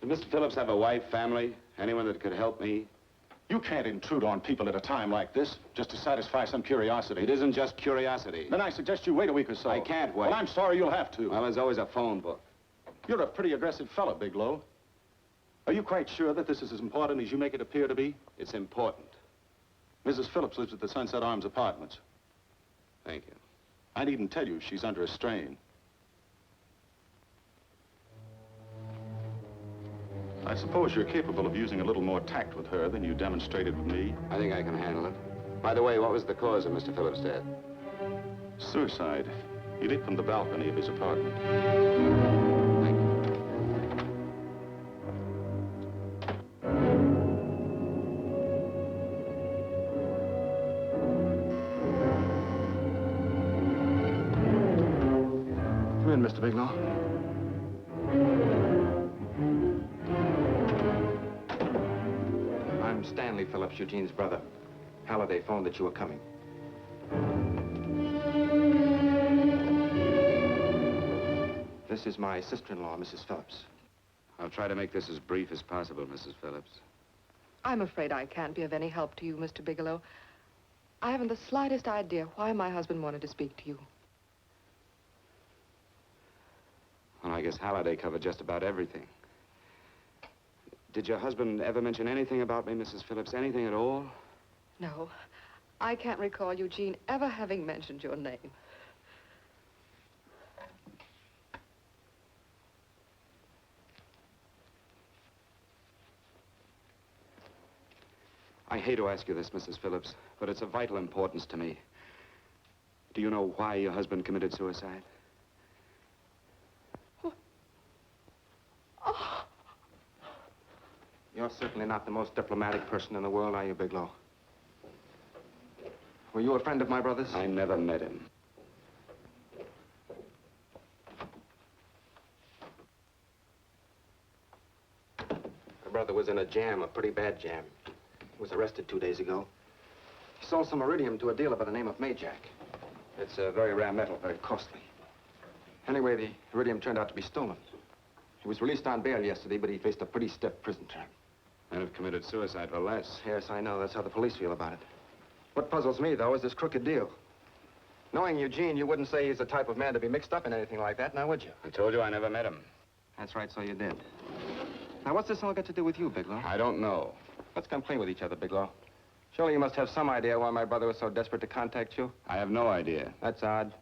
Speaker 2: Did Mr. Phillips have a wife, family, anyone that could help me?
Speaker 11: you can't intrude on people at a time like this just to satisfy some curiosity.
Speaker 2: It isn't just curiosity.
Speaker 11: Then I suggest you wait a week or so.
Speaker 2: I can't wait.
Speaker 11: Well, I'm sorry you'll have to.
Speaker 2: Well, there's always a phone book.
Speaker 11: You're a pretty aggressive fellow, Bigelow. Are you quite sure that this is as important as you make it appear to be?
Speaker 2: It's important.
Speaker 11: Mrs. Phillips lives at the Sunset Arms Apartments.
Speaker 2: Thank you.
Speaker 11: I needn't tell you she's under a strain. I suppose you're capable of using a little more tact with her than you demonstrated with me.
Speaker 2: I think I can handle it. By the way, what was the cause of Mr. Phillips' death?
Speaker 11: Suicide. He leaped from the balcony of his apartment.
Speaker 2: Come in, Mr. Bigelow.
Speaker 7: I'm Stanley Phillips, Eugene's brother. Halliday phoned that you were coming. This is my sister-in-law, Mrs. Phillips.
Speaker 2: I'll try to make this as brief as possible, Mrs. Phillips.
Speaker 10: I'm afraid I can't be of any help to you, Mr. Bigelow. I haven't the slightest idea why my husband wanted to speak to you.
Speaker 2: Well, I guess Halliday covered just about everything. Did your husband ever mention anything about me, Mrs. Phillips? Anything at all?
Speaker 4: No. I can't recall Eugene ever having mentioned your name.
Speaker 2: I hate to ask you this, Mrs. Phillips, but it's of vital importance to me. Do you know why your husband committed suicide?
Speaker 6: Oh. You're certainly not the most diplomatic person in the world, are you, Bigelow? Were you a friend of my brother's?
Speaker 2: I never met him.
Speaker 6: My brother was in a jam, a pretty bad jam. He was arrested 2 days ago. He sold some iridium to a dealer by the name of Majak. It's a very rare metal, very costly. Anyway, the iridium turned out to be stolen. He was released on bail yesterday, but he faced a pretty stiff prison term.
Speaker 2: And have committed suicide for less.
Speaker 6: Yes, I know. That's how the police feel about it. What puzzles me, though, is this crooked deal. Knowing Eugene, you wouldn't say he's the type of man to be mixed up in anything like that, now would you?
Speaker 2: I told you I never met him.
Speaker 6: That's right, so you did. Now, what's this all got to do with you, Bigelow?
Speaker 2: I don't know.
Speaker 6: Let's come clean with each other, Bigelow. Surely you must have some idea why my brother was so desperate to contact you?
Speaker 2: I have no idea.
Speaker 6: That's odd.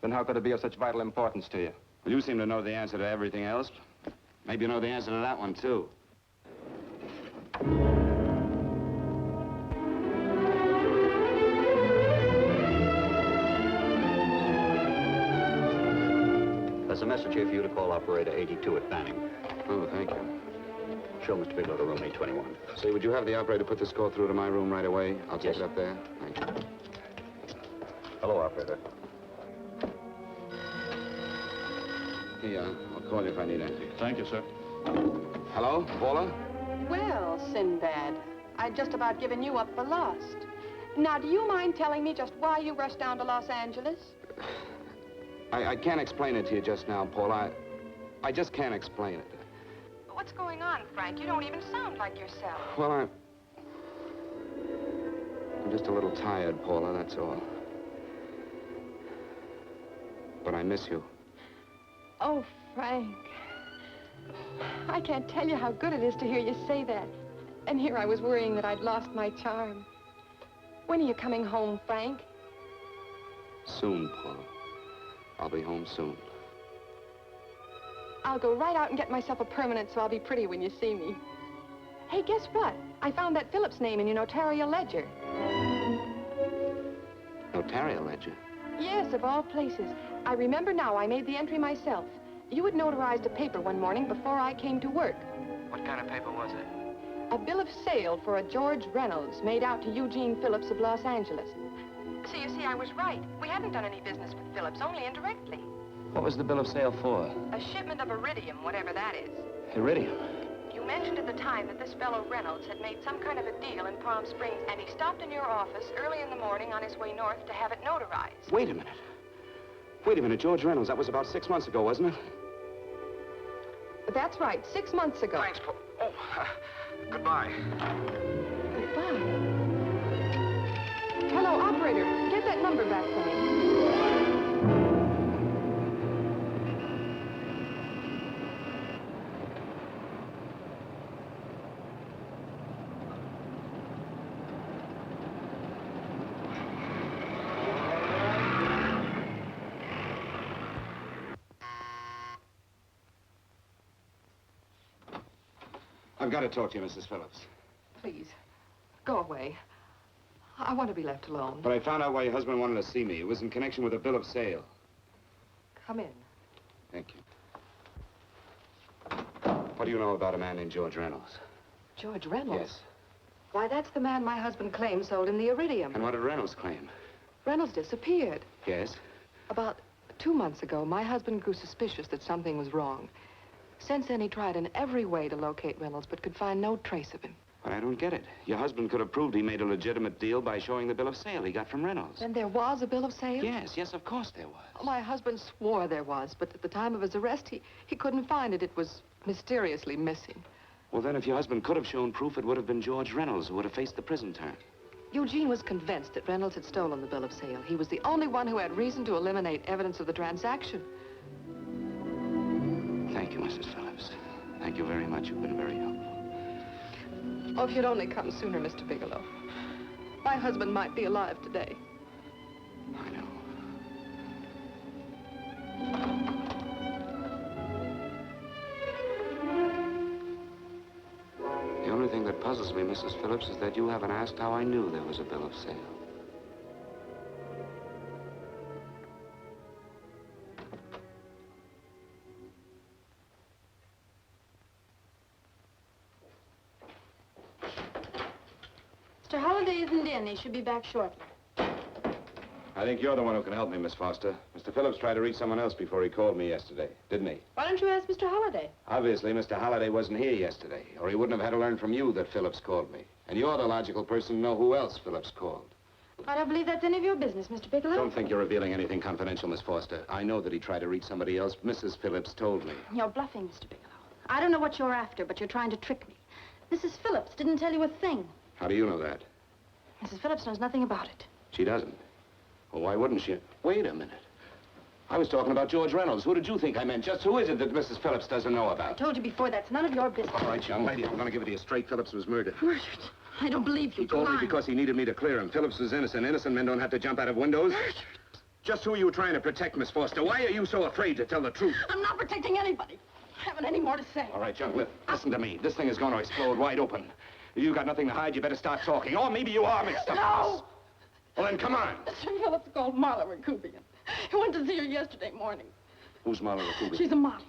Speaker 6: Then how could it be of such vital importance to you?
Speaker 2: Well, you seem to know the answer to everything else. Maybe you know the answer to that one, too.
Speaker 16: There's a message here for you to call operator 82 at Banning.
Speaker 2: Oh, thank you.
Speaker 16: Show Mr. Bigelow to room 821.
Speaker 2: Say, would you have the operator put this call through to my room right away? I'll take it up there. Thank you.
Speaker 16: Hello, operator.
Speaker 2: Here you are. I'll call you if I need anything.
Speaker 17: Thank you, sir.
Speaker 2: Hello, Paula?
Speaker 10: Well, Sinbad, I'd just about given you up for lost. Now, do you mind telling me just why you rushed down to Los Angeles?
Speaker 2: I can't explain it to you just now, Paula. I just can't explain it.
Speaker 10: What's going on, Frank? You don't even sound like yourself.
Speaker 2: Well, I'm just a little tired, Paula, that's all. But I miss you.
Speaker 10: Oh, Frank. I can't tell you how good it is to hear you say that. And here I was worrying that I'd lost my charm. When are you coming home, Frank?
Speaker 2: Soon, Paula. I'll be home soon.
Speaker 10: I'll go right out and get myself a permanent so I'll be pretty when you see me. Hey, guess what? I found that Phillips name in your notarial ledger.
Speaker 2: Notarial ledger?
Speaker 10: Yes, of all places. I remember now I made the entry myself. You had notarized a paper one morning before I came to work.
Speaker 2: What kind of paper was it?
Speaker 10: A bill of sale for a George Reynolds made out to Eugene Phillips of Los Angeles. So you see, I was right. We hadn't done any business with Phillips, only indirectly.
Speaker 2: What was the bill of sale for?
Speaker 10: A shipment of iridium, whatever that is.
Speaker 2: Iridium?
Speaker 10: You mentioned at the time that this fellow Reynolds had made some kind of a deal in Palm Springs, and he stopped in your office early in the morning on his way north to have it notarized.
Speaker 2: Wait a minute. Wait a minute, George Reynolds. That was about 6 months ago, wasn't it?
Speaker 10: That's right, 6 months ago.
Speaker 2: Thanks, Paul. Oh, goodbye.
Speaker 10: Goodbye. Hello, operator. Get that number back for me.
Speaker 2: I've got to talk to you, Mrs. Phillips.
Speaker 10: Please, go away. I want to be left alone.
Speaker 2: But I found out why your husband wanted to see me. It was in connection with a bill of sale.
Speaker 10: Come in.
Speaker 2: Thank you. What do you know about a man named George Reynolds?
Speaker 10: George Reynolds?
Speaker 2: Yes.
Speaker 10: Why, that's the man my husband claimed sold him the iridium.
Speaker 2: And what did Reynolds claim?
Speaker 10: Reynolds disappeared.
Speaker 2: Yes?
Speaker 10: About 2 months ago, my husband grew suspicious that something was wrong. Since then, he tried in every way to locate Reynolds, but could find no trace of him.
Speaker 2: But I don't get it. Your husband could have proved he made a legitimate deal by showing the bill of sale he got from Reynolds.
Speaker 10: Then there was a bill of sale?
Speaker 2: Yes, of course there was.
Speaker 10: Oh, my husband swore there was, but at the time of his arrest, he couldn't find it. It was mysteriously missing.
Speaker 2: Well, then, if your husband could have shown proof, it would have been George Reynolds who would have faced the prison term.
Speaker 10: Eugene was convinced that Reynolds had stolen the bill of sale. He was the only one who had reason to eliminate evidence of the transaction.
Speaker 3: Thank you, Mrs. Phillips. Thank you very much. You've been very helpful.
Speaker 10: Oh, if you'd only come sooner, Mr. Bigelow. My husband might be alive today.
Speaker 3: I know. The only thing that puzzles me, Mrs. Phillips, is that you haven't asked how I knew there was a bill of sale.
Speaker 15: Mr. Holliday isn't in. He should be back shortly.
Speaker 7: I think you're the one who can help me, Miss Foster. Mr. Phillips tried to reach someone else before he called me yesterday, didn't he?
Speaker 15: Why don't you ask Mr. Holliday?
Speaker 7: Obviously, Mr. Holliday wasn't here yesterday, or he wouldn't have had to learn from you that Phillips called me. And you're the logical person to know who else Phillips called.
Speaker 15: I don't believe that's any of your business, Mr. Bigelow.
Speaker 7: Don't think you're revealing anything confidential, Miss Foster. I know that he tried to reach somebody else. Mrs. Phillips told me.
Speaker 15: You're bluffing, Mr. Bigelow. I don't know what you're after, but you're trying to trick me. Mrs. Phillips didn't tell you a thing.
Speaker 7: How do you know that?
Speaker 15: Mrs. Phillips knows nothing about it.
Speaker 7: She doesn't. Well, why wouldn't she? Wait a minute. I was talking about George Reynolds. Who did you think I meant? Just who is it that Mrs. Phillips doesn't know
Speaker 15: I
Speaker 7: about?
Speaker 15: told you before, that's none of your business.
Speaker 7: All right, young lady, I'm going to give it to you straight. Phillips was murdered.
Speaker 15: Murdered? I don't believe you.
Speaker 7: He told me
Speaker 15: Lying.
Speaker 7: because he needed me to clear him. Phillips was innocent. Innocent men don't have to jump out of windows.
Speaker 15: Murdered?
Speaker 7: Just who are you trying to protect, Miss Foster? Why are you so afraid to tell the truth?
Speaker 15: I'm not protecting anybody. I haven't any more to say.
Speaker 7: All right, young, listen to me. This thing is going to explode wide open. If you've got nothing to hide, you better start talking. Or maybe you are mixed up.
Speaker 15: No!
Speaker 7: Well, then, come on.
Speaker 10: Mr. Phillips called Marla Rakubian. He went to see her yesterday morning.
Speaker 7: Who's Marla Rakubian?
Speaker 10: She's a model.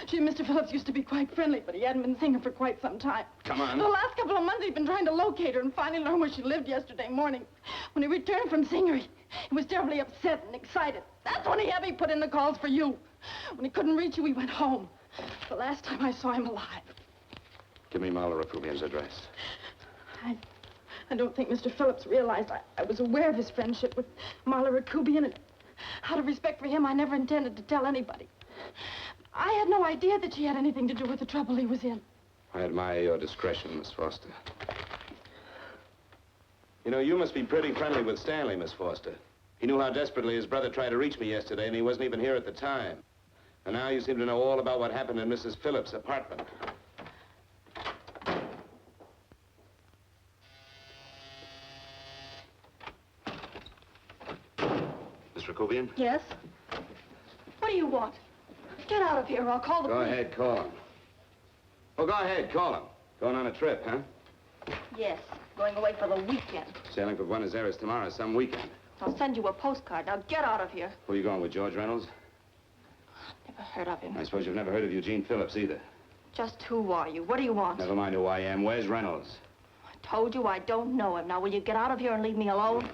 Speaker 10: She and Mr. Phillips used to be quite friendly, but he hadn't been seeing her for quite some time.
Speaker 7: Come on.
Speaker 10: For the last couple of months, he'd been trying to locate her and finally learned where she lived yesterday morning. When he returned from seeing her, he was terribly upset and excited. That's when he heavy put in the calls for you. When he couldn't reach you, he went home. The last time I saw him alive.
Speaker 7: Give me Marla Rakubian's address.
Speaker 10: I don't think Mr. Phillips realized I was aware of his friendship with Marla Rakubian, and out of respect for him, I never intended to tell anybody. I had no idea that she had anything to do with the trouble he was in.
Speaker 7: I admire your discretion, Miss Foster. You know, you must be pretty friendly with Stanley, Miss Foster. He knew how desperately his brother tried to reach me yesterday, and he wasn't even here at the time. And now you seem to know all about what happened in Mrs. Phillips' apartment. Miss Rakubian?
Speaker 10: Yes? What do you want? Get out of here or I'll call the
Speaker 7: Go
Speaker 10: police.
Speaker 7: ahead, call him. Oh, go ahead, call him. Going on a trip, huh?
Speaker 10: Yes, going away for the weekend.
Speaker 7: Sailing for Buenos Aires tomorrow, some weekend.
Speaker 10: I'll send you a postcard. Now get out of here.
Speaker 7: Who are you going with, George Reynolds?
Speaker 10: Never heard of him.
Speaker 7: I suppose you've never heard of Eugene Phillips either.
Speaker 10: Just who are you? What do you want?
Speaker 7: Never mind who I am. Where's Reynolds?
Speaker 10: I told you I don't know him. Now will you get out of here and leave me alone?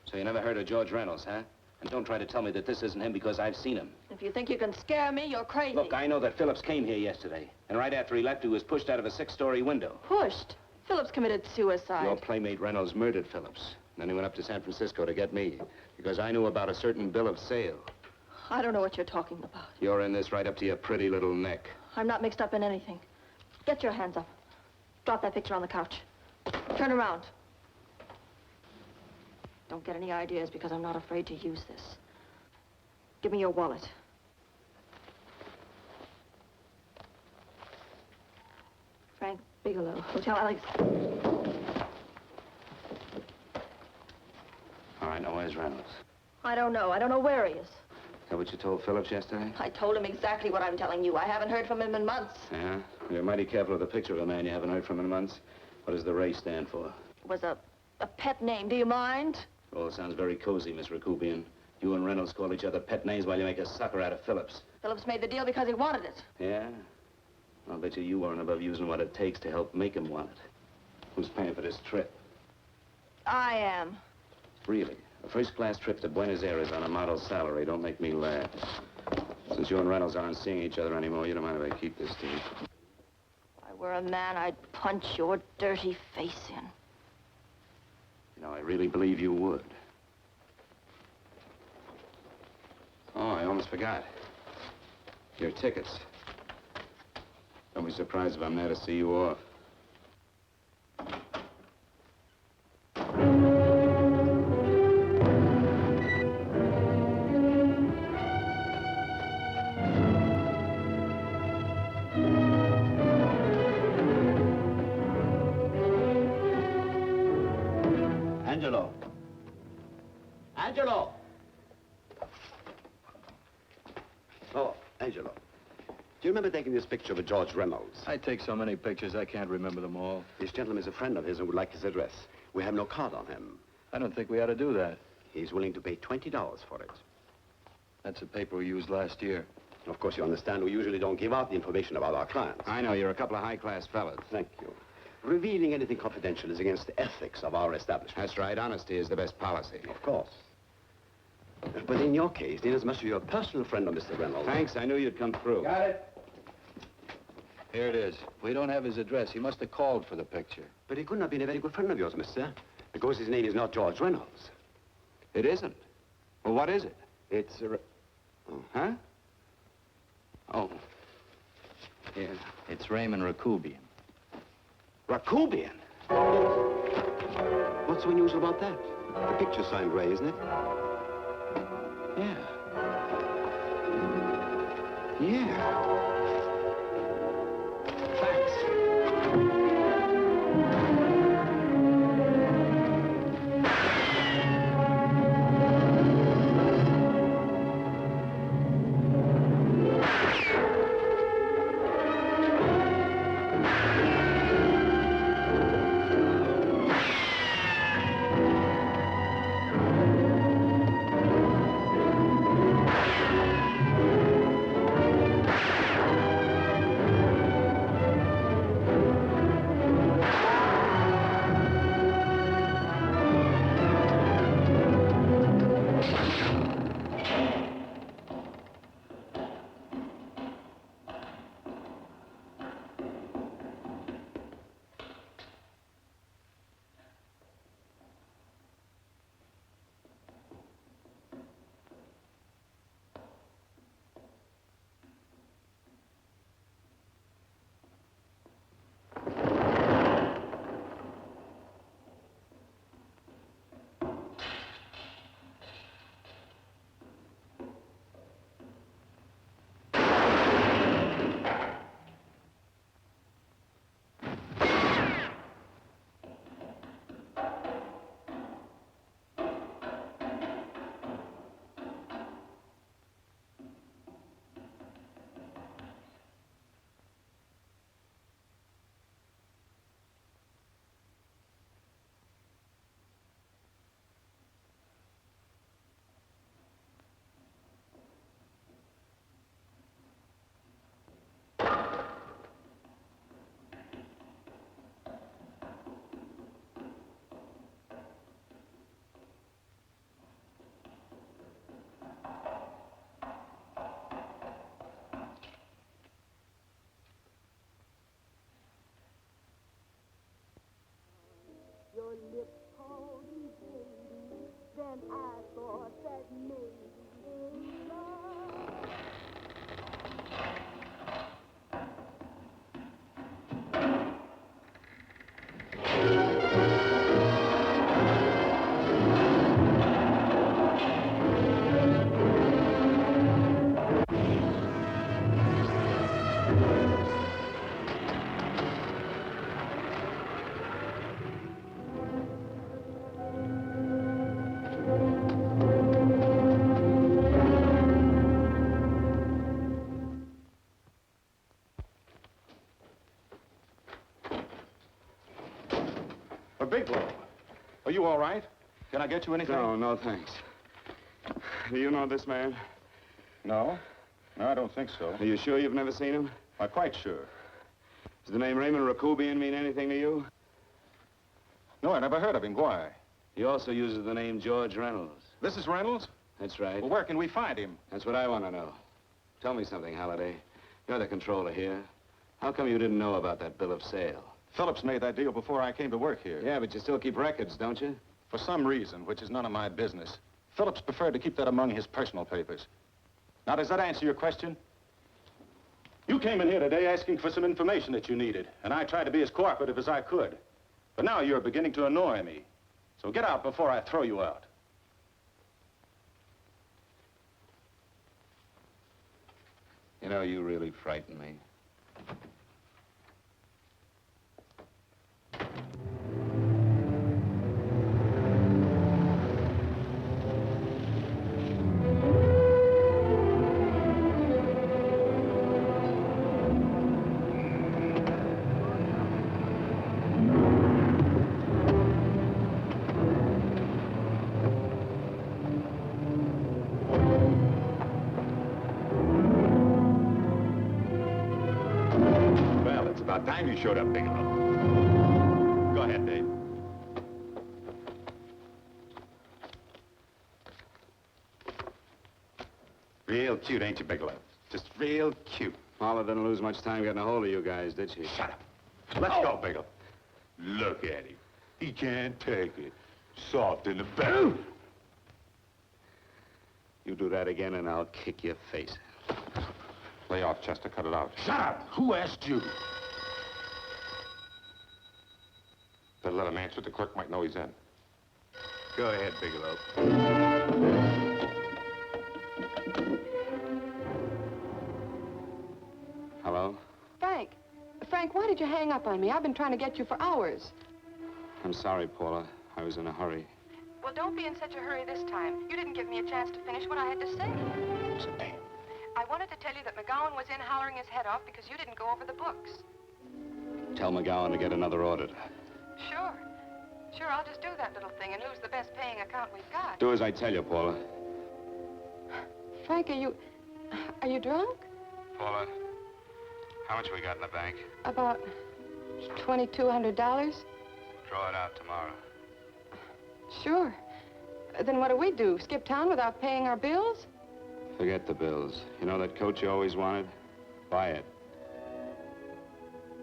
Speaker 7: So you never heard of George Reynolds, huh? And don't try to tell me that this isn't him because I've seen him.
Speaker 10: If you think you can scare me, you're crazy.
Speaker 7: Look, I know that Phillips came here yesterday. And right after he left, he was pushed out of a six-story window.
Speaker 10: Pushed? Phillips committed suicide.
Speaker 7: Your playmate Reynolds murdered Phillips. Then he went up to San Francisco to get me. Because I knew about a certain bill of sale.
Speaker 10: I don't know what you're talking about.
Speaker 7: You're in this right up to your pretty little neck.
Speaker 10: I'm not mixed up in anything. Get your hands up. Drop that picture on the couch. Turn around. Don't get any ideas because I'm not afraid to use this. Give me your wallet. Frank Bigelow, Hotel Alex.
Speaker 7: All right, now where's Reynolds?
Speaker 10: I don't know. I don't know where he is.
Speaker 7: Is that what you told Phillips yesterday?
Speaker 10: I told him exactly what I'm telling you. I haven't heard from him in months.
Speaker 7: Yeah? You're mighty careful of the picture of a man you haven't heard from in months. What does the Ray stand for?
Speaker 10: It was a pet name. Do you mind?
Speaker 7: Oh, it sounds very cozy, Miss Rakubian. You and Reynolds call each other pet names while you make a sucker out of Phillips.
Speaker 10: Phillips made the deal because he wanted it.
Speaker 7: Yeah? I'll bet you weren't above using what it takes to help make him want it. Who's paying for this trip?
Speaker 10: I am.
Speaker 7: Really? A first-class trip to Buenos Aires on a model salary. Don't make me laugh. Since you and Reynolds aren't seeing each other anymore, you don't mind if I keep this to you.
Speaker 10: If I were a man, I'd punch your dirty face in.
Speaker 7: You know, I really believe you would. Oh, I almost forgot. Your tickets. Don't be surprised if I'm there to see you off.
Speaker 17: Angelo. Angelo!
Speaker 18: Oh, Angelo. Do you remember taking this picture of George Reynolds?
Speaker 19: I take so many pictures, I can't remember them all.
Speaker 18: This gentleman is a friend of his and would like his address. We have no card on him.
Speaker 19: I don't think we ought to do that.
Speaker 18: He's willing to pay $20 for it.
Speaker 19: That's the paper we used last year.
Speaker 18: Of course, you understand, we usually don't give out the information about our clients.
Speaker 3: I know, you're a couple of high-class fellas.
Speaker 18: Thank you. Revealing anything confidential is against the ethics of our establishment.
Speaker 3: That's right. Honesty is the best policy.
Speaker 18: Of course. But in your case, inasmuch as you're a personal friend of Mr. Reynolds...
Speaker 3: Thanks, I knew you'd come through.
Speaker 19: Got it. Here it is. We don't have his address. He must have called for the picture.
Speaker 18: But he couldn't have been a very good friend of yours, mister. Because his name is not George Reynolds.
Speaker 3: It isn't? Well, what is it?
Speaker 18: It's a...
Speaker 3: Oh, huh? Oh. Yeah.
Speaker 19: It's Raymond Rakubian.
Speaker 18: Rakubian? What's so unusual about that? The picture's signed Ray, isn't it?
Speaker 19: Yeah.
Speaker 18: Yeah.
Speaker 20: Your lips called me baby, then I thought that maybe love.
Speaker 11: Bigelow, are you all right? Can I get you anything?
Speaker 2: No, thanks. Do you know this man?
Speaker 11: No. No, I don't think so.
Speaker 2: Are you sure you've never seen him?
Speaker 11: I'm quite sure.
Speaker 2: Does the name Raymond Rakubian mean anything to you?
Speaker 11: No, I never heard of him. Why?
Speaker 2: He also uses the name George Reynolds.
Speaker 11: This is Reynolds?
Speaker 2: That's right.
Speaker 11: Well, where can we find him?
Speaker 2: That's what I want to know. Tell me something, Halliday. You're the controller here. How come you didn't know about that bill of sale?
Speaker 11: Phillips made that deal before I came to work here.
Speaker 2: Yeah, but you still keep records, don't you?
Speaker 11: For some reason, which is none of my business, Phillips preferred to keep that among his personal papers. Now, does that answer your question? You came in here today asking for some information that you needed, and I tried to be as cooperative as I could. But now you're beginning to annoy me. So get out before I throw you out.
Speaker 3: You know, you really frighten me.
Speaker 11: you showed up, Bigelow. Go ahead, Dave. Real cute, ain't you, Bigelow? Just real cute.
Speaker 2: Paula didn't lose much time getting a hold of you guys, did she?
Speaker 11: Shut up. Let's go, Bigelow. Look at him. He can't take it. Soft in the back.
Speaker 2: You do that again and I'll kick your face.
Speaker 11: Lay off, Chester. Cut it out. Shut up! Who asked you? Better let him answer. The clerk might know he's in.
Speaker 2: Go ahead, Bigelow. Hello?
Speaker 10: Frank. Frank, why did you hang up on me? I've been trying to get you for hours.
Speaker 2: I'm sorry, Paula. I was in a hurry.
Speaker 10: Well, don't be in such a hurry this time. You didn't give me a chance to finish what I had to say. I wanted to tell you that McGowan was in hollering his head off because you didn't go over the books.
Speaker 2: Tell McGowan to get another auditor.
Speaker 10: Sure. Sure, I'll just do that little thing and lose the best paying account we've got.
Speaker 2: Do as I tell you, Paula.
Speaker 10: Frank, are you drunk?
Speaker 2: Paula, how much we got in the bank?
Speaker 10: About $2,200.
Speaker 2: Draw it out tomorrow.
Speaker 10: Sure. Then what do? Skip town without paying our bills?
Speaker 2: Forget the bills. You know that coat you always wanted? Buy it.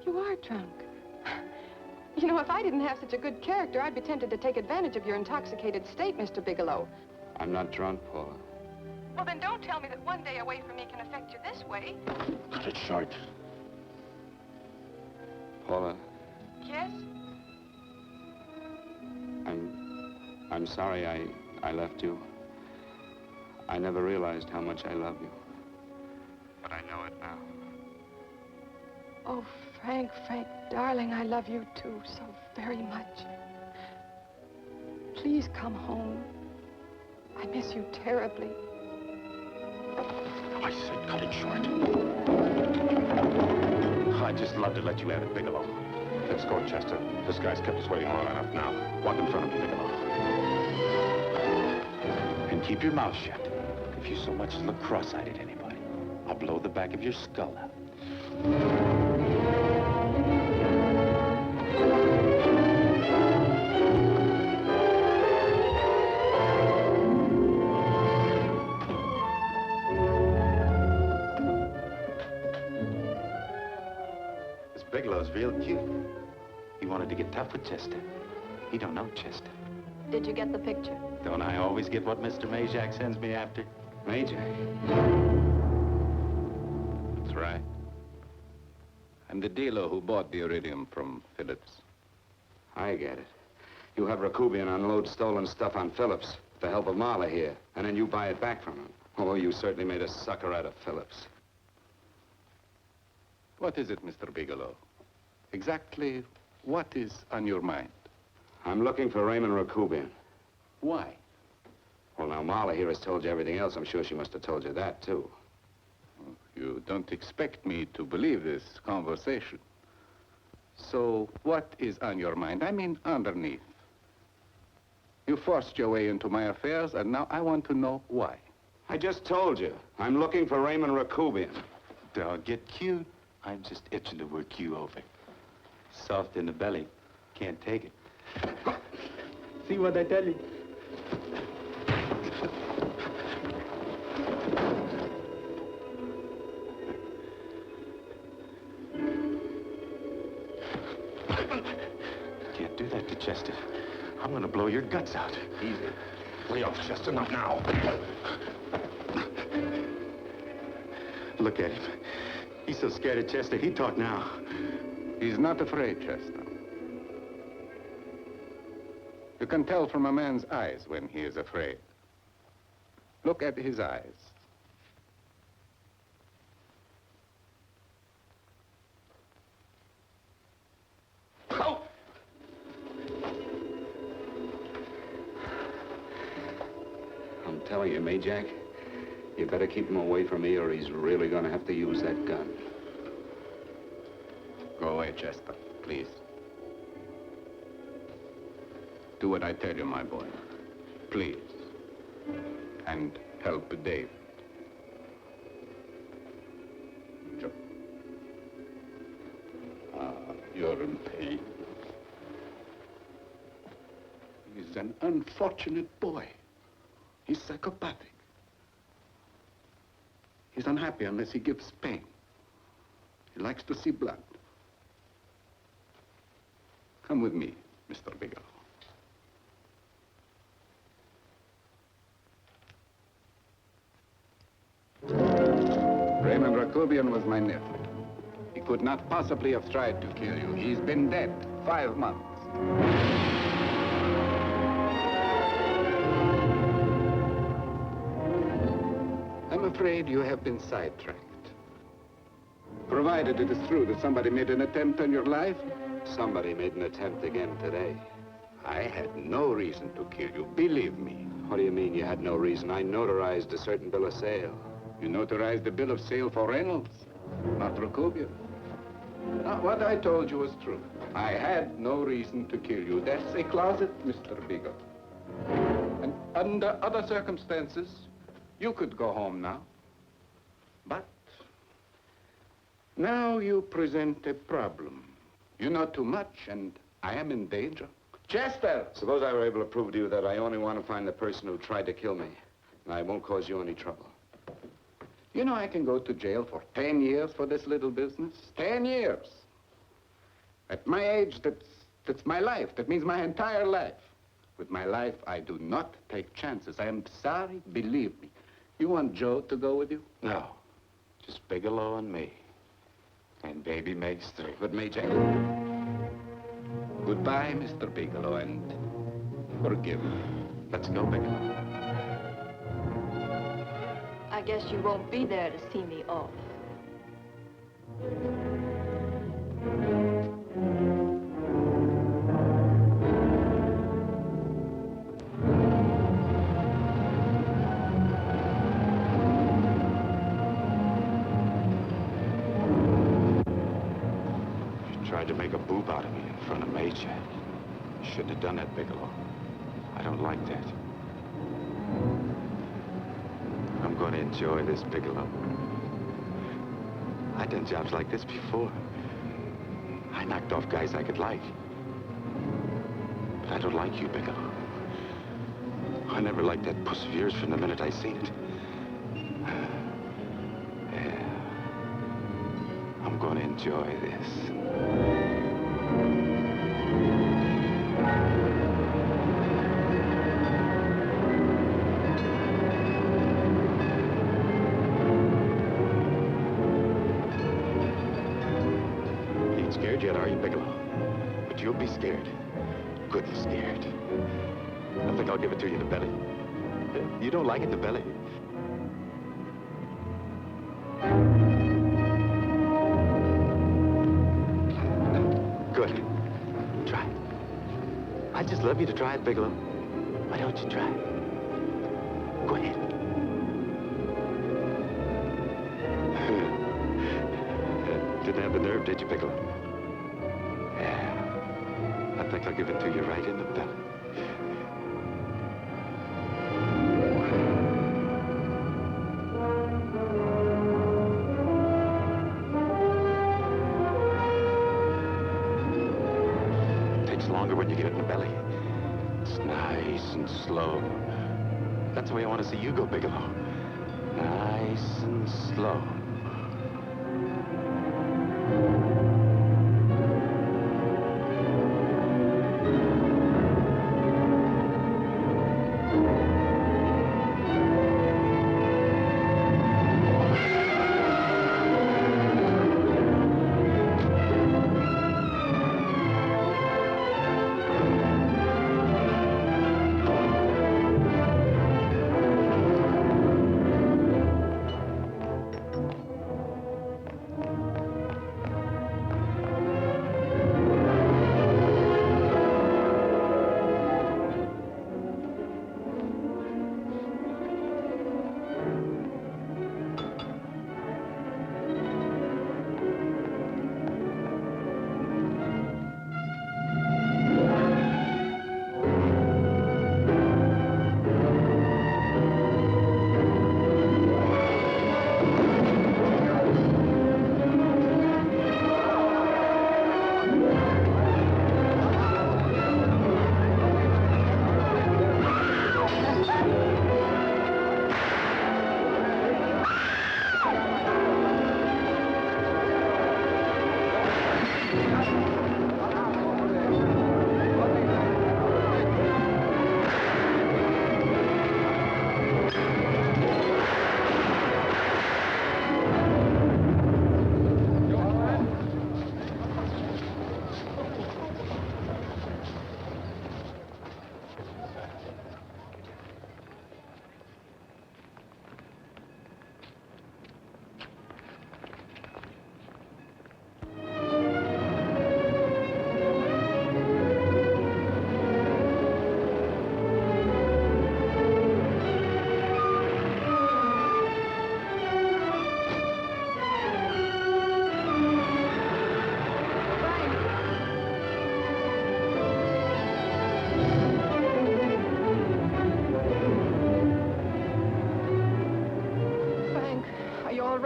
Speaker 10: You are drunk. You know, if I didn't have such a good character, I'd be tempted to take advantage of your intoxicated state, Mr. Bigelow.
Speaker 2: I'm not drunk, Paula.
Speaker 10: Well, then don't tell me that one day away from me can affect you this way.
Speaker 11: Cut it short.
Speaker 2: Paula,
Speaker 10: Yes?
Speaker 2: I'm sorry I left you. I never realized how much I love you. But I know it now.
Speaker 10: Oh, Frank, darling, I love you too so very much. Please come home. I miss you terribly.
Speaker 11: I said cut it short. I'd just love to let you have it, Bigelow. Let's go, Chester. This guy's kept us waiting long enough now. Walk in front of me, Bigelow. And keep your mouth shut. If you so much as look cross-eyed at anybody, I'll blow the back of your skull out. This Bigelow's real cute. He wanted to get tough with Chester. He don't know Chester.
Speaker 15: Did you get the picture?
Speaker 11: Don't I always get what Mr. Majak sends me after?
Speaker 2: Majak?
Speaker 19: That's right. I'm the dealer who bought the iridium from Phillips.
Speaker 2: I get it. You have Rakubian unload stolen stuff on Phillips with the help of Marla here, and then you buy it back from him. Oh, you certainly made a sucker out of Phillips.
Speaker 19: What is it, Mr. Bigelow? Exactly what is on your mind?
Speaker 2: I'm looking for Raymond Rakubian.
Speaker 19: Why?
Speaker 2: Well, now, Marla here has told you everything else. I'm sure she must have told you that, too.
Speaker 19: You don't expect me to believe this conversation. So, what is on your mind? I mean, underneath. You forced your way into my affairs, and now I want to know why.
Speaker 2: I just told you. I'm looking for Raymond Rakubian.
Speaker 11: Don't get cute. I'm just itching to work you over. Soft in the belly. Can't take it. See what I tell you? Can't do that to Chester. I'm gonna blow your guts out. Easy. Lay off, Chester, not now. Look at him. He's so scared of Chester, he'd talk now.
Speaker 19: He's not afraid, Chester. You can tell from a man's eyes when he is afraid. Look at his eyes.
Speaker 2: Oh! I'm telling you, Majak, you better keep him away from me or he's really gonna have to use that gun.
Speaker 19: Go away, Chester, please. Do what I tell you, my boy. Please. And help Dave. Joe. He's an unfortunate boy. He's psychopathic. He's unhappy unless he gives pain. He likes to see blood. Come with me, Mr. Bigelow. Raymond Rakubian was my nephew. He could not possibly have tried to kill you. He's been dead 5 months. I'm afraid you have been sidetracked. Provided it is true that somebody made an attempt on your life.
Speaker 18: Somebody made an attempt again today.
Speaker 19: I had no reason to kill you, believe me.
Speaker 18: What do you mean you had no reason? I notarized a certain bill of sale.
Speaker 19: You notarized the bill of sale for Reynolds, not Rakubian. Now, what I told you was true. I had no reason to kill you. That's a closet, Mr. Bigelow. And under other circumstances, you could go home now. But now you present a problem. You know too much, and I am in danger. Chester!
Speaker 18: Suppose I were able to prove to you that I only want to find the person who tried to kill me, and I won't cause you any trouble.
Speaker 19: You know I can go to jail for 10 years for this little business. 10 years. At my age, that's my life. That means my entire life. With my life, I do not take chances. I am sorry, believe me. You want Joe to go with you?
Speaker 18: No. Just Bigelow and me. And baby makes 3.
Speaker 19: With me, Jack. Goodbye, Mr. Bigelow, and forgive me.
Speaker 18: Let's go, Bigelow.
Speaker 4: I guess you won't be there to see me off.
Speaker 18: You tried to make a boob out of me in front of Major. You shouldn't have done that, Bigelow. I don't like that. I'm going to enjoy this, Bigelow. I've done jobs like this before. I knocked off guys I could like. But I don't like you, Bigelow. I never liked that puss of yours from the minute I seen it. Yeah. I'm going to enjoy this. Scared yet, are you, Bigelow? But you'll be scared. Goodly scared. I think I'll give it to you in the belly. You don't like it in the belly? Good. Try it. I'd just love you to try it, Bigelow. Why don't you try it? Go ahead. Didn't have the nerve, did you, Bigelow? I think I'll give it to you right in the belly. It takes longer when you get it in the belly. It's nice and slow. That's the way I want to see you go, Bigelow. Nice and slow.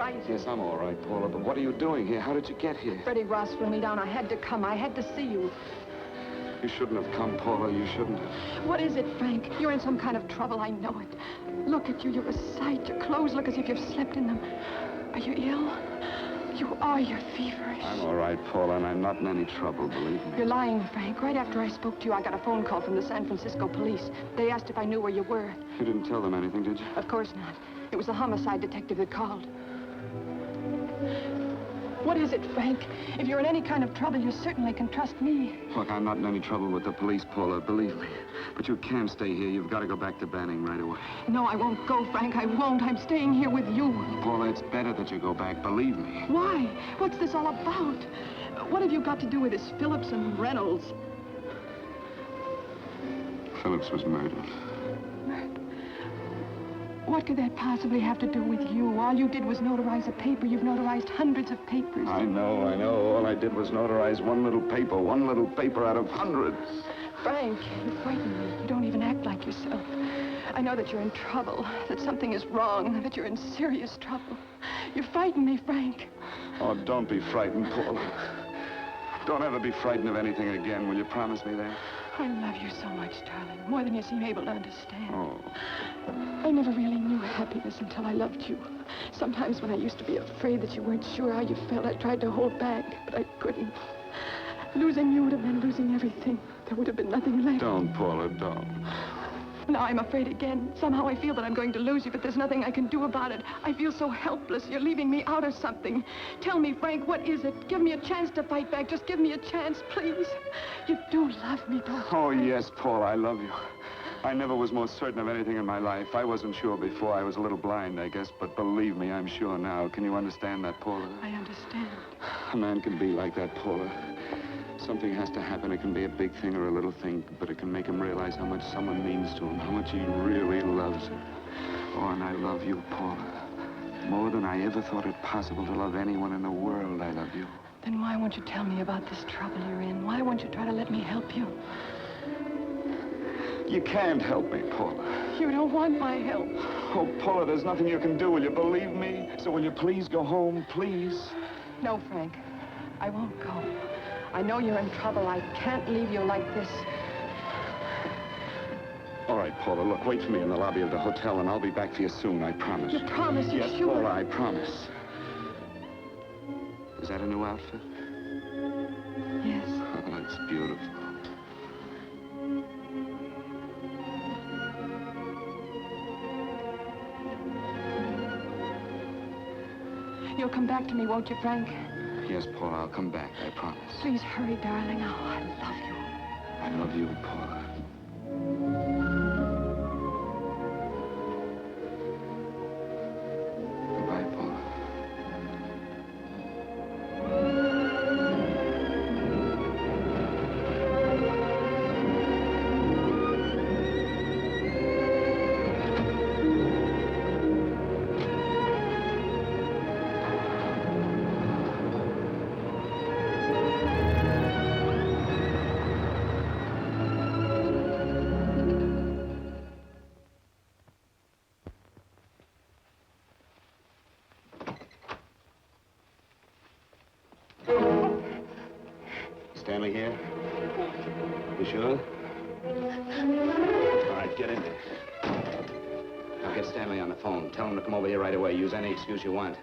Speaker 10: right.
Speaker 6: Yes, I'm all right, Paula, but what are you doing here? How did you get here?
Speaker 10: Freddie Ross flew me down. I had to come. I had to see you.
Speaker 6: You shouldn't have come, Paula. You shouldn't have.
Speaker 10: What is it, Frank? You're in some kind of trouble. I know it. Look at you. You're a sight. Your clothes look as if you've slept in them. Are you ill? You are. You're feverish.
Speaker 6: I'm all right, Paula, and I'm not in any trouble, believe me.
Speaker 10: You're lying, Frank. Right after I spoke to you, I got a phone call from the San Francisco police. They asked if I knew where you were.
Speaker 6: You didn't tell them anything, did you?
Speaker 10: Of course not. It was the homicide detective that called. What is it, Frank? If you're in any kind of trouble, you certainly can trust me.
Speaker 6: Look, I'm not in any trouble with the police, Paula, believe me. But you can't stay here. You've got to go back to Banning right away.
Speaker 10: No, I won't go, Frank. I won't. I'm staying here with you.
Speaker 6: Paula, it's better that you go back, believe me.
Speaker 10: Why? What's this all about? What have you got to do with this Phillips and Reynolds?
Speaker 6: Phillips was murdered.
Speaker 10: What could that possibly have to do with you? All you did was notarize a paper. You've notarized hundreds of papers.
Speaker 6: I know. All I did was notarize one little paper out of hundreds.
Speaker 10: Frank, you frighten me. You don't even act like yourself. I know that you're in trouble, that something is wrong, that you're in serious trouble. You frighten me, Frank.
Speaker 6: Oh, don't be frightened, Paula. Don't ever be frightened of anything again. Will you promise me that?
Speaker 10: I love you so much, darling, more than you seem able to understand.
Speaker 6: Oh.
Speaker 10: I never really knew happiness until I loved you. Sometimes when I used to be afraid that you weren't sure how you felt, I tried to hold back, but I couldn't. Losing you would have been losing everything. There would have been nothing left.
Speaker 6: Don't, Paula, don't.
Speaker 10: Now I'm afraid again. Somehow I feel that I'm going to lose you, but there's nothing I can do about it. I feel so helpless. You're leaving me out of something. Tell me, Frank, what is it? Give me a chance to fight back. Just give me a chance, please. You do love me, don't you?
Speaker 6: Oh, yes, Paula, I love you. I never was more certain of anything in my life. I wasn't sure before. I was a little blind, I guess, but believe me, I'm sure now. Can you understand that, Paula?
Speaker 10: I understand.
Speaker 6: A man can be like that, Paula. Something has to happen. It can be a big thing or a little thing, but it can make him realize how much someone means to him, how much he really loves her. Oh, and I love you, Paula. More than I ever thought it possible to love anyone in the world, I love you.
Speaker 10: Then why won't you tell me about this trouble you're in? Why won't you try to let me help you?
Speaker 6: You can't help me, Paula.
Speaker 10: You don't want my help.
Speaker 6: Oh, Paula, there's nothing you can do. Will you believe me? So will you please go home, please?
Speaker 10: No, Frank. I won't go. I know you're in trouble. I can't leave you like this.
Speaker 6: All right, Paula, look, wait for me in the lobby of the hotel, and I'll be back for you soon, I promise.
Speaker 10: You promise? You're
Speaker 6: yes,
Speaker 10: sure?
Speaker 6: Paula, I promise. Is that a new outfit?
Speaker 10: Yes.
Speaker 6: Oh, it's beautiful.
Speaker 10: You'll come back to me, won't you, Frank?
Speaker 6: Yes, Paula, I'll come back, I promise.
Speaker 10: Please hurry, darling. Oh, I love you.
Speaker 6: I love you, Paula. Goodbye, Paula. Stanley here? You sure? All right, get in there. Now get Stanley on the phone. Tell him to come over here right away. Use any excuse you want.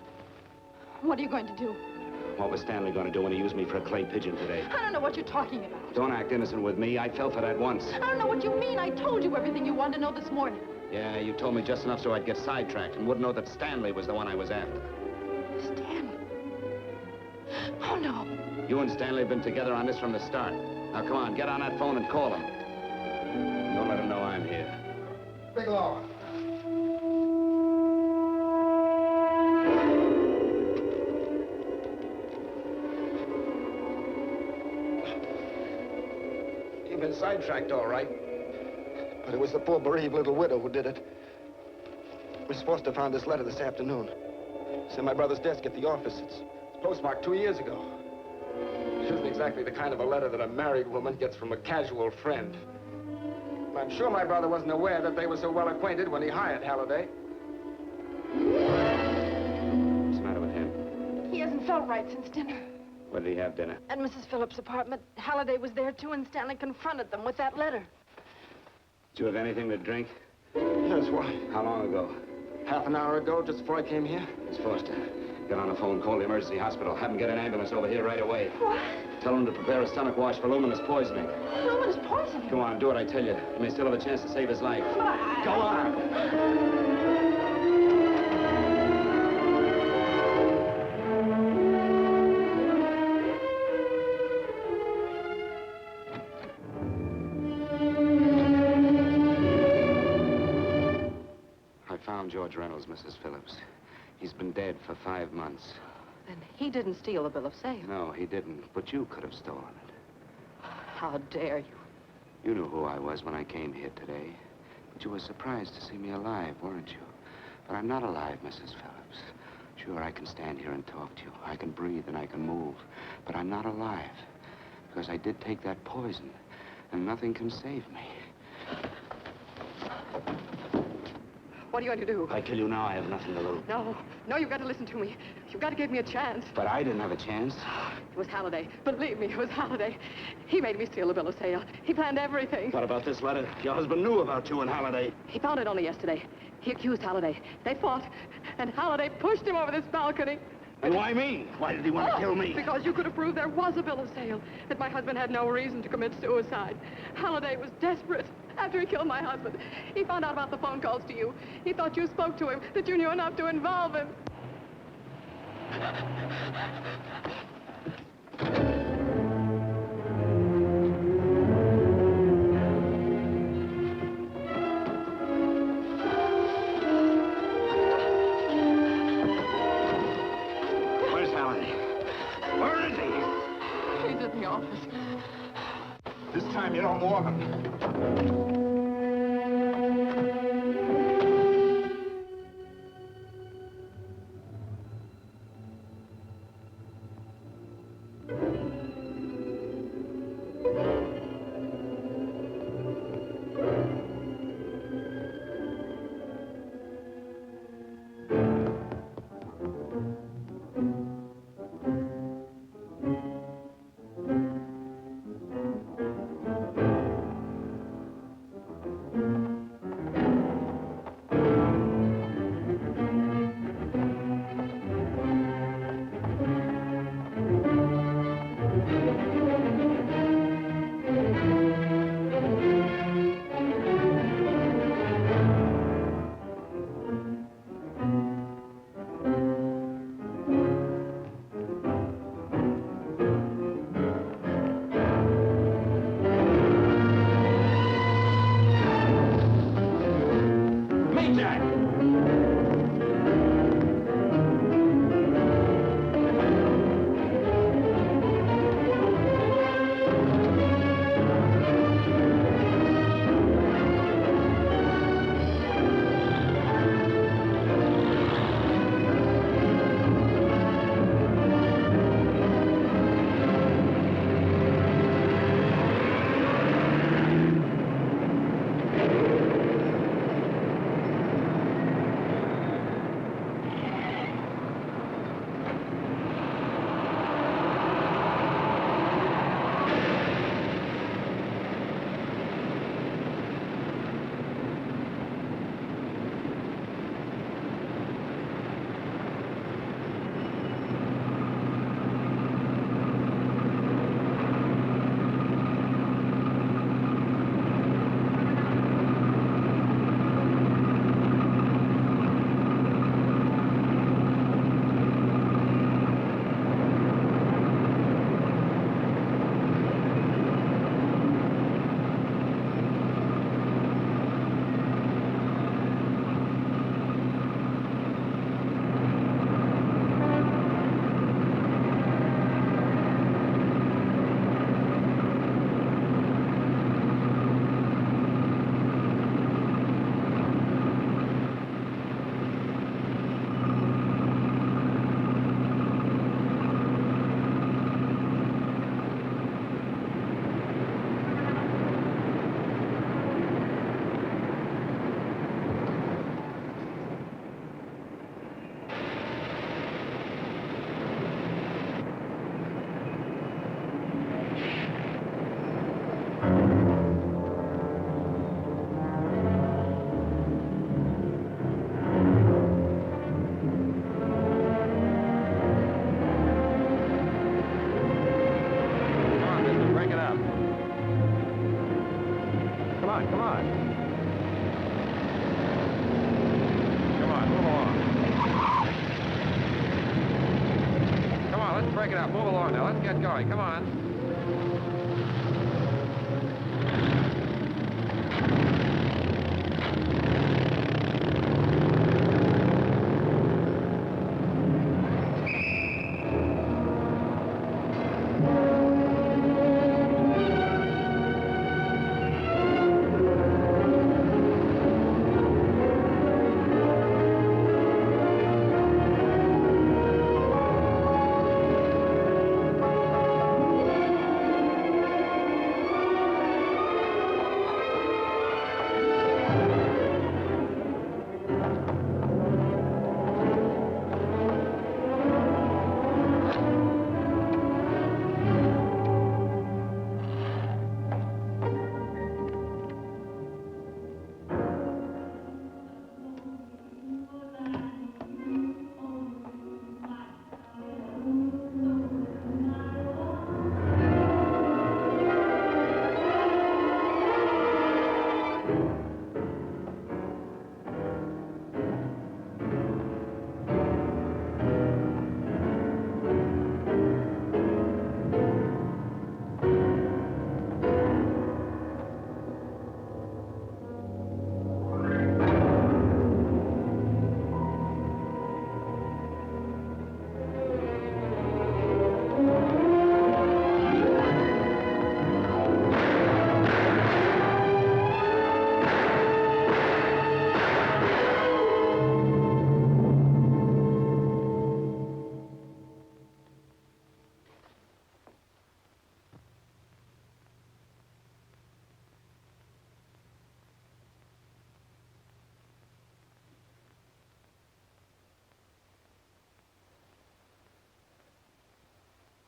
Speaker 10: What are you going to do?
Speaker 6: What was Stanley going to do when he used me for a clay pigeon today?
Speaker 15: I don't know what you're talking about.
Speaker 6: Don't act innocent with me. I fell for that once.
Speaker 15: I don't know what you mean. I told you everything you wanted to know this morning.
Speaker 6: Yeah, you told me just enough so I'd get sidetracked and wouldn't know that Stanley was the one I was after.
Speaker 15: Stanley? Oh, no.
Speaker 6: You and Stanley have been together on this from the start. Now, come on, get on that phone and call him. Don't let him know I'm here.
Speaker 17: Bigelow.
Speaker 6: You've been sidetracked, all right.
Speaker 17: But it was the poor bereaved little widow who did it. We're supposed to have found this letter this afternoon. It's in my brother's desk at the office. It's postmarked 2 years ago.
Speaker 6: It isn't exactly the kind of a letter that a married woman gets from a casual friend.
Speaker 17: I'm sure my brother wasn't aware that they were so well acquainted when he hired Halliday.
Speaker 6: What's the matter
Speaker 15: felt right since dinner.
Speaker 3: Where did he have dinner?
Speaker 15: At Mrs. Phillips' apartment. Halliday was there, too, and Stanley confronted them with that letter.
Speaker 3: Did you have anything to drink?
Speaker 17: Yes, why?
Speaker 3: How long ago?
Speaker 17: Half an hour ago, just before I came here.
Speaker 3: Miss Foster, get on the phone, call the emergency hospital. Have them get an ambulance over here right away.
Speaker 15: What?
Speaker 3: Tell them to prepare a stomach wash for luminous poisoning.
Speaker 15: Luminous poisoning?
Speaker 3: Go on, do what I tell you. You may still have a chance to save his life. Go on. George Reynolds, Mrs. Phillips. He's been dead for 5 months.
Speaker 4: Then he didn't steal the bill of sale.
Speaker 3: No, he didn't. But you could have stolen it.
Speaker 4: How dare you?
Speaker 3: You knew who I was when I came here today. But you were surprised to see me alive, weren't you? But I'm not alive, Mrs. Phillips. Sure, I can stand here and talk to you. I can breathe and I can move. But I'm not alive. Because I did take that poison. And nothing can save me.
Speaker 4: What are you going to do?
Speaker 3: If I kill you now, I have nothing to lose.
Speaker 4: No, you've got to listen to me. You've got to give me a chance.
Speaker 3: But I didn't have a chance.
Speaker 4: It was Halliday. Believe me, it was Halliday. He made me steal the bill of sale. He planned everything.
Speaker 3: What about this letter? Your husband knew about you and Halliday.
Speaker 4: He found it only yesterday. He accused Halliday. They fought, and Halliday pushed him over this balcony.
Speaker 3: And why me? Why did he want to kill me?
Speaker 4: Because you could have proved there was a bill of sale, that my husband had no reason to commit suicide. Halliday was desperate. After he killed my husband, he found out about the phone calls to you. He thought you spoke to him, that you knew enough to involve him.
Speaker 3: Where's Halliday? Where is he?
Speaker 4: He's in the office.
Speaker 3: This time you don't warn him.
Speaker 6: Come on, move along. Come on, let's break it up. Move along now. Let's get going. Come on.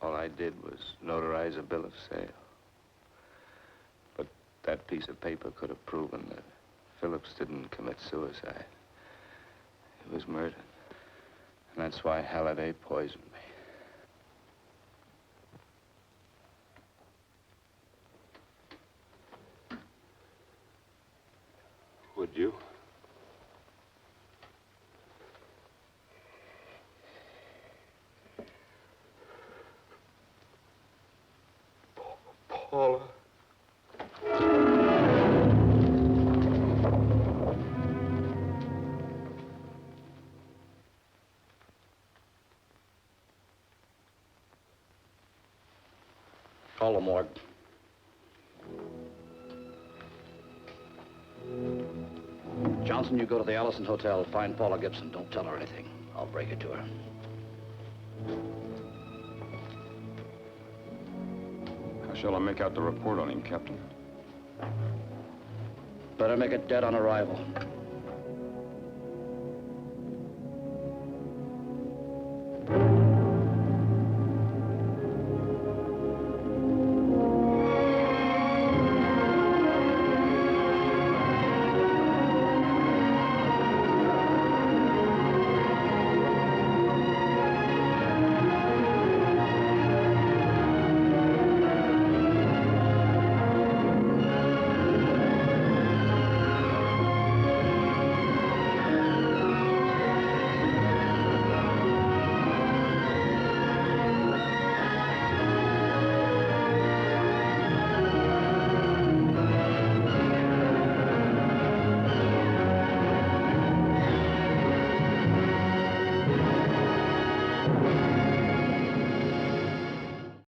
Speaker 3: All I did was notarize a bill of sale. But that piece of paper could have proven that Phillips didn't commit suicide. He was murdered. And that's why Halliday poisoned me. Would you?
Speaker 1: Paula.
Speaker 9: Call the morgue. Johnson, you go to the Allison Hotel, find Paula Gibson. Don't tell her anything. I'll break it to her.
Speaker 11: How shall I make out the report on him, Captain?
Speaker 9: Better make it dead on arrival.